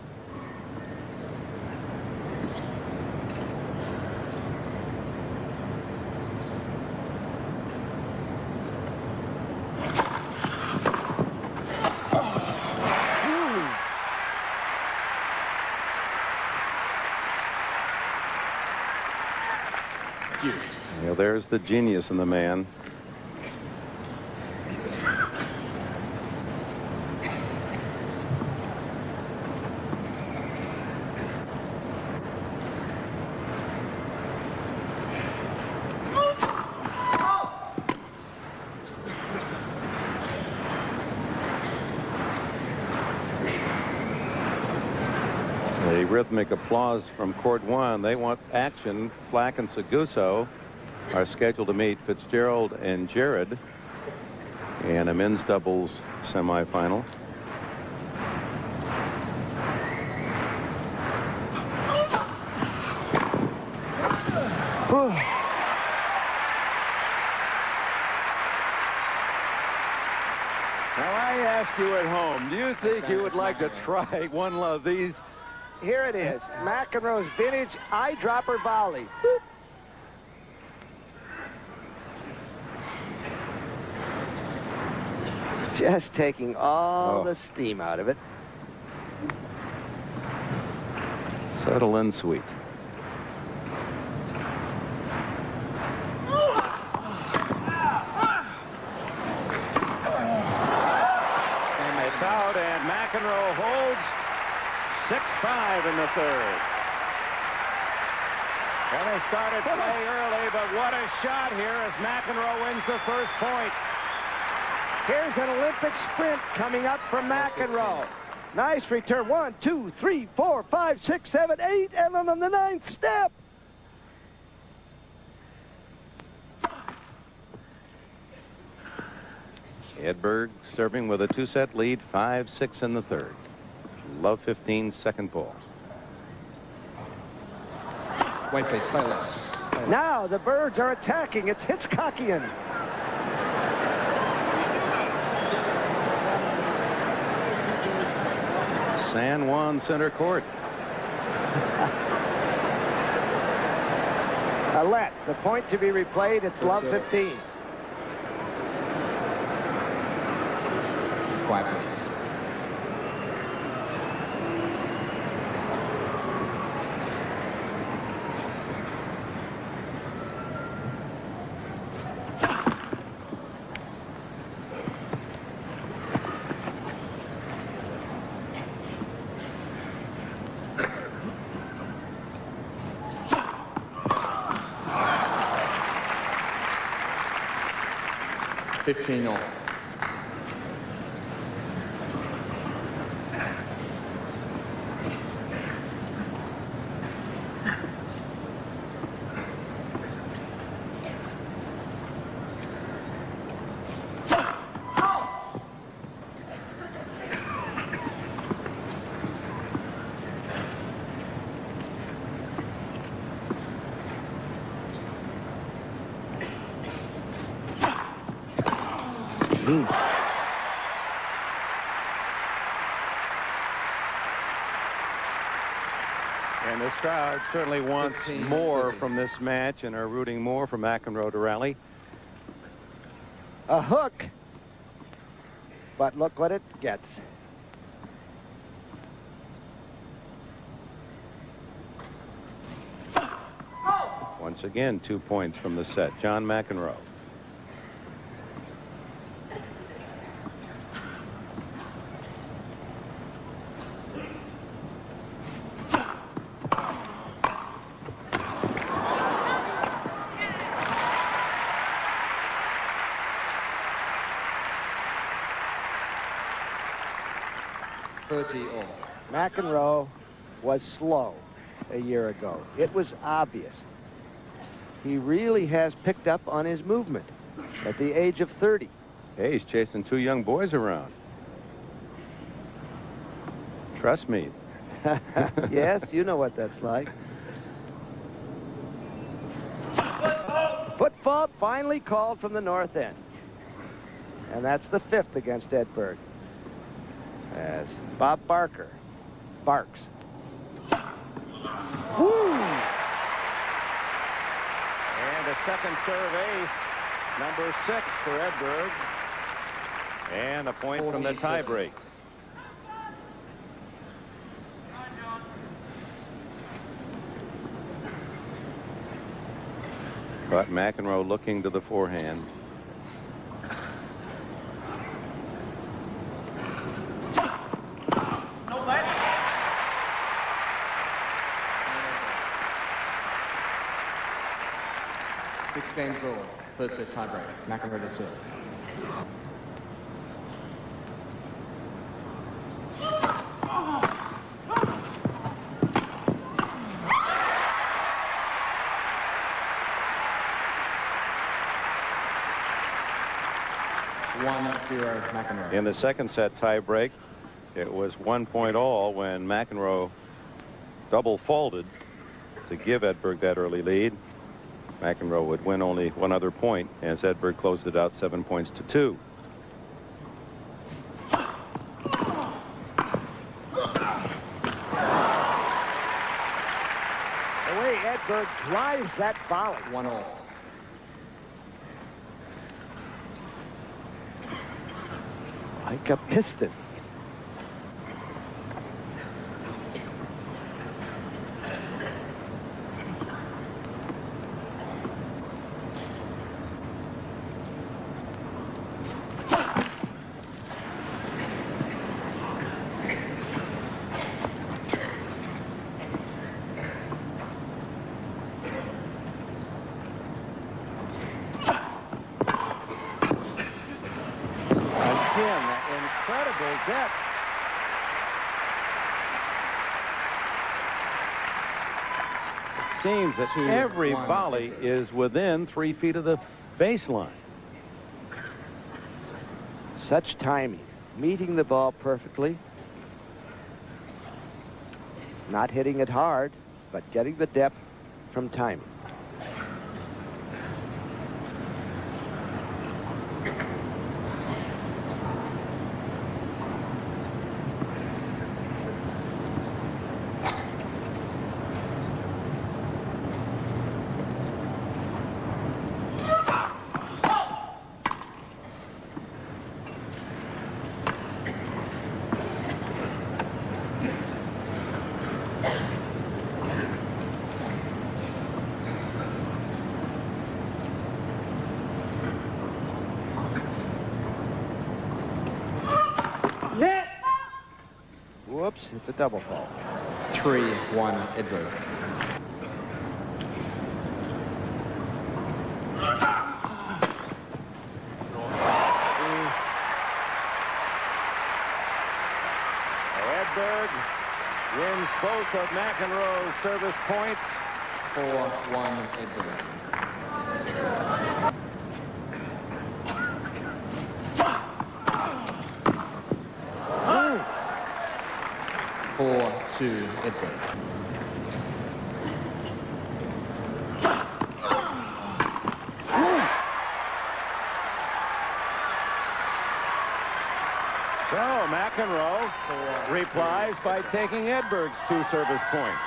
Well, there's the genius in the man. The rhythmic applause from court one. They want action. Flack and Seguso are scheduled to meet Fitzgerald and Jared in a men's doubles semifinal. Now I ask you at home, do you think you would like to try one of these? Here it is. McEnroe's vintage eyedropper volley. Boop. Just taking all the steam out of it. Subtle and sweet. And it's out, and McEnroe holds 6-5 in the third. Well, they started play early, but what a shot here as McEnroe wins the first point. Here's an Olympic sprint coming up from McEnroe. Nice return. 1, 2, 3, 4, 5, 6, 7, 8, and then on the 9th step. Edberg serving with a 2-set lead, 5-6 in the third. Love 15, second ball. White face, play less. Now the Birds are attacking. It's Hitchcockian. San Juan center court. Alette, the point to be replayed. It's love 15. Quiet, please. Fifteen all. And this crowd certainly wants more from this match and are rooting more for McEnroe to rally. A hook. But look what it gets. Once again, 2 points from the set. John McEnroe. McEnroe was slow a year ago. It was obvious. He really has picked up on his movement at the age of 30. Hey, he's chasing 2 young boys around. Trust me. Yes, you know what that's like. Foot fault finally called from the north end. And that's the 5th against Edberg. as Bob Barker barks. Woo! And a second serve ace, number 6 for Edberg. And a point from the tiebreak. But McEnroe looking to the forehand. No let. 6-all. Third set tiebreak. McEnroe to serve. McEnroe. In the second set tiebreak, it was 1 point all when McEnroe double faulted to give Edberg that early lead. McEnroe would win only one other point as Edberg closed it out 7 points to 2. The way Edberg drives that volley. 1-all. Like a piston. Again, that incredible depth. It seems that every volley is within 3 feet of the baseline. Such timing. Meeting the ball perfectly. Not hitting it hard, but getting the depth from timing. Whoops, it's a double fault. 3-1 Edberg. Edberg wins both of McEnroe's service points. 4-1 Edberg. To Edberg. So McEnroe replies by taking Edberg's 2 service points.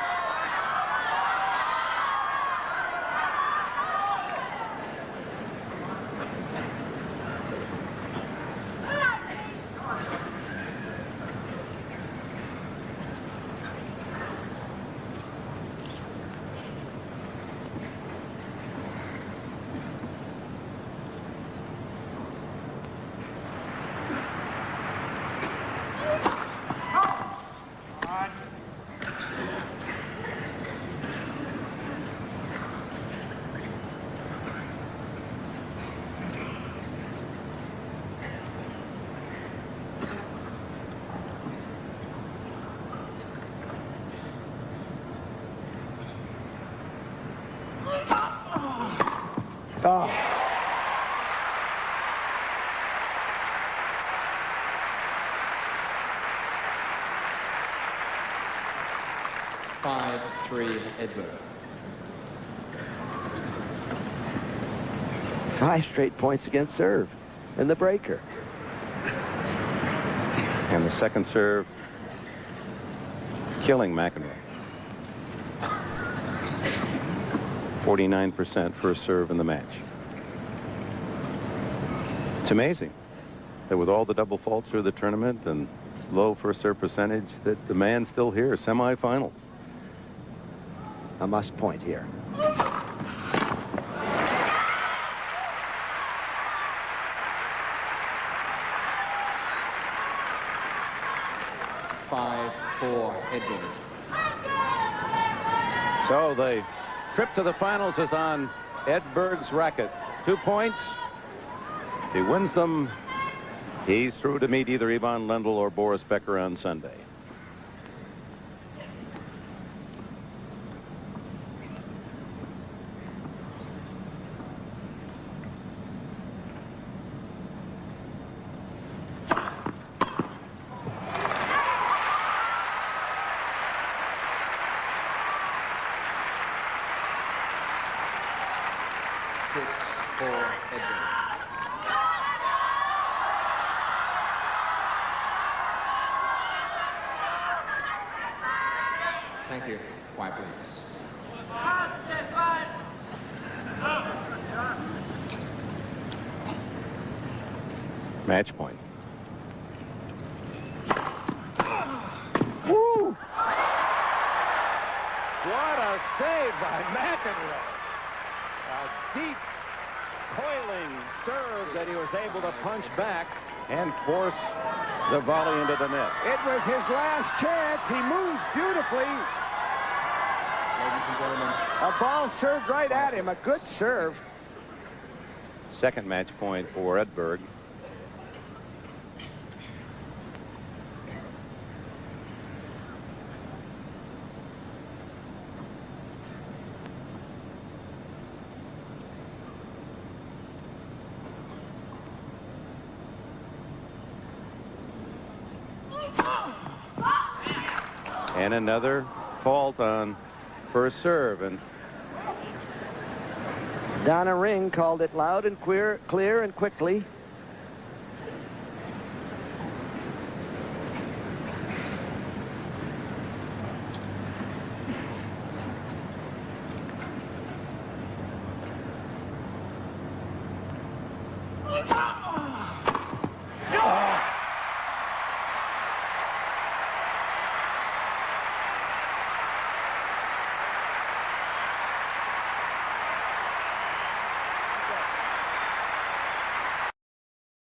Oh. Five, 3 Edberg. 5 straight points against serve in the breaker. And the second serve killing McEnroe. 49% first serve in the match. It's amazing that with all the double faults through the tournament and low first serve percentage, that the man's still here, semifinals. A must point here. Edberg. So the trip to the finals is on Edberg's racket. 2 points. If he wins them, he's through to meet either Ivan Lendl or Boris Becker on Sunday. Thank you. White, please. Match point. Woo! What a save by McEnroe. A deep, coiling serve that he was able to punch back and force the volley into the net. It was his last chance. He moves beautifully. Ladies and gentlemen. A ball served right at him. A good serve. Second match point for Edberg. And another fault on first serve. And Donna Ring called it loud and clear and quickly.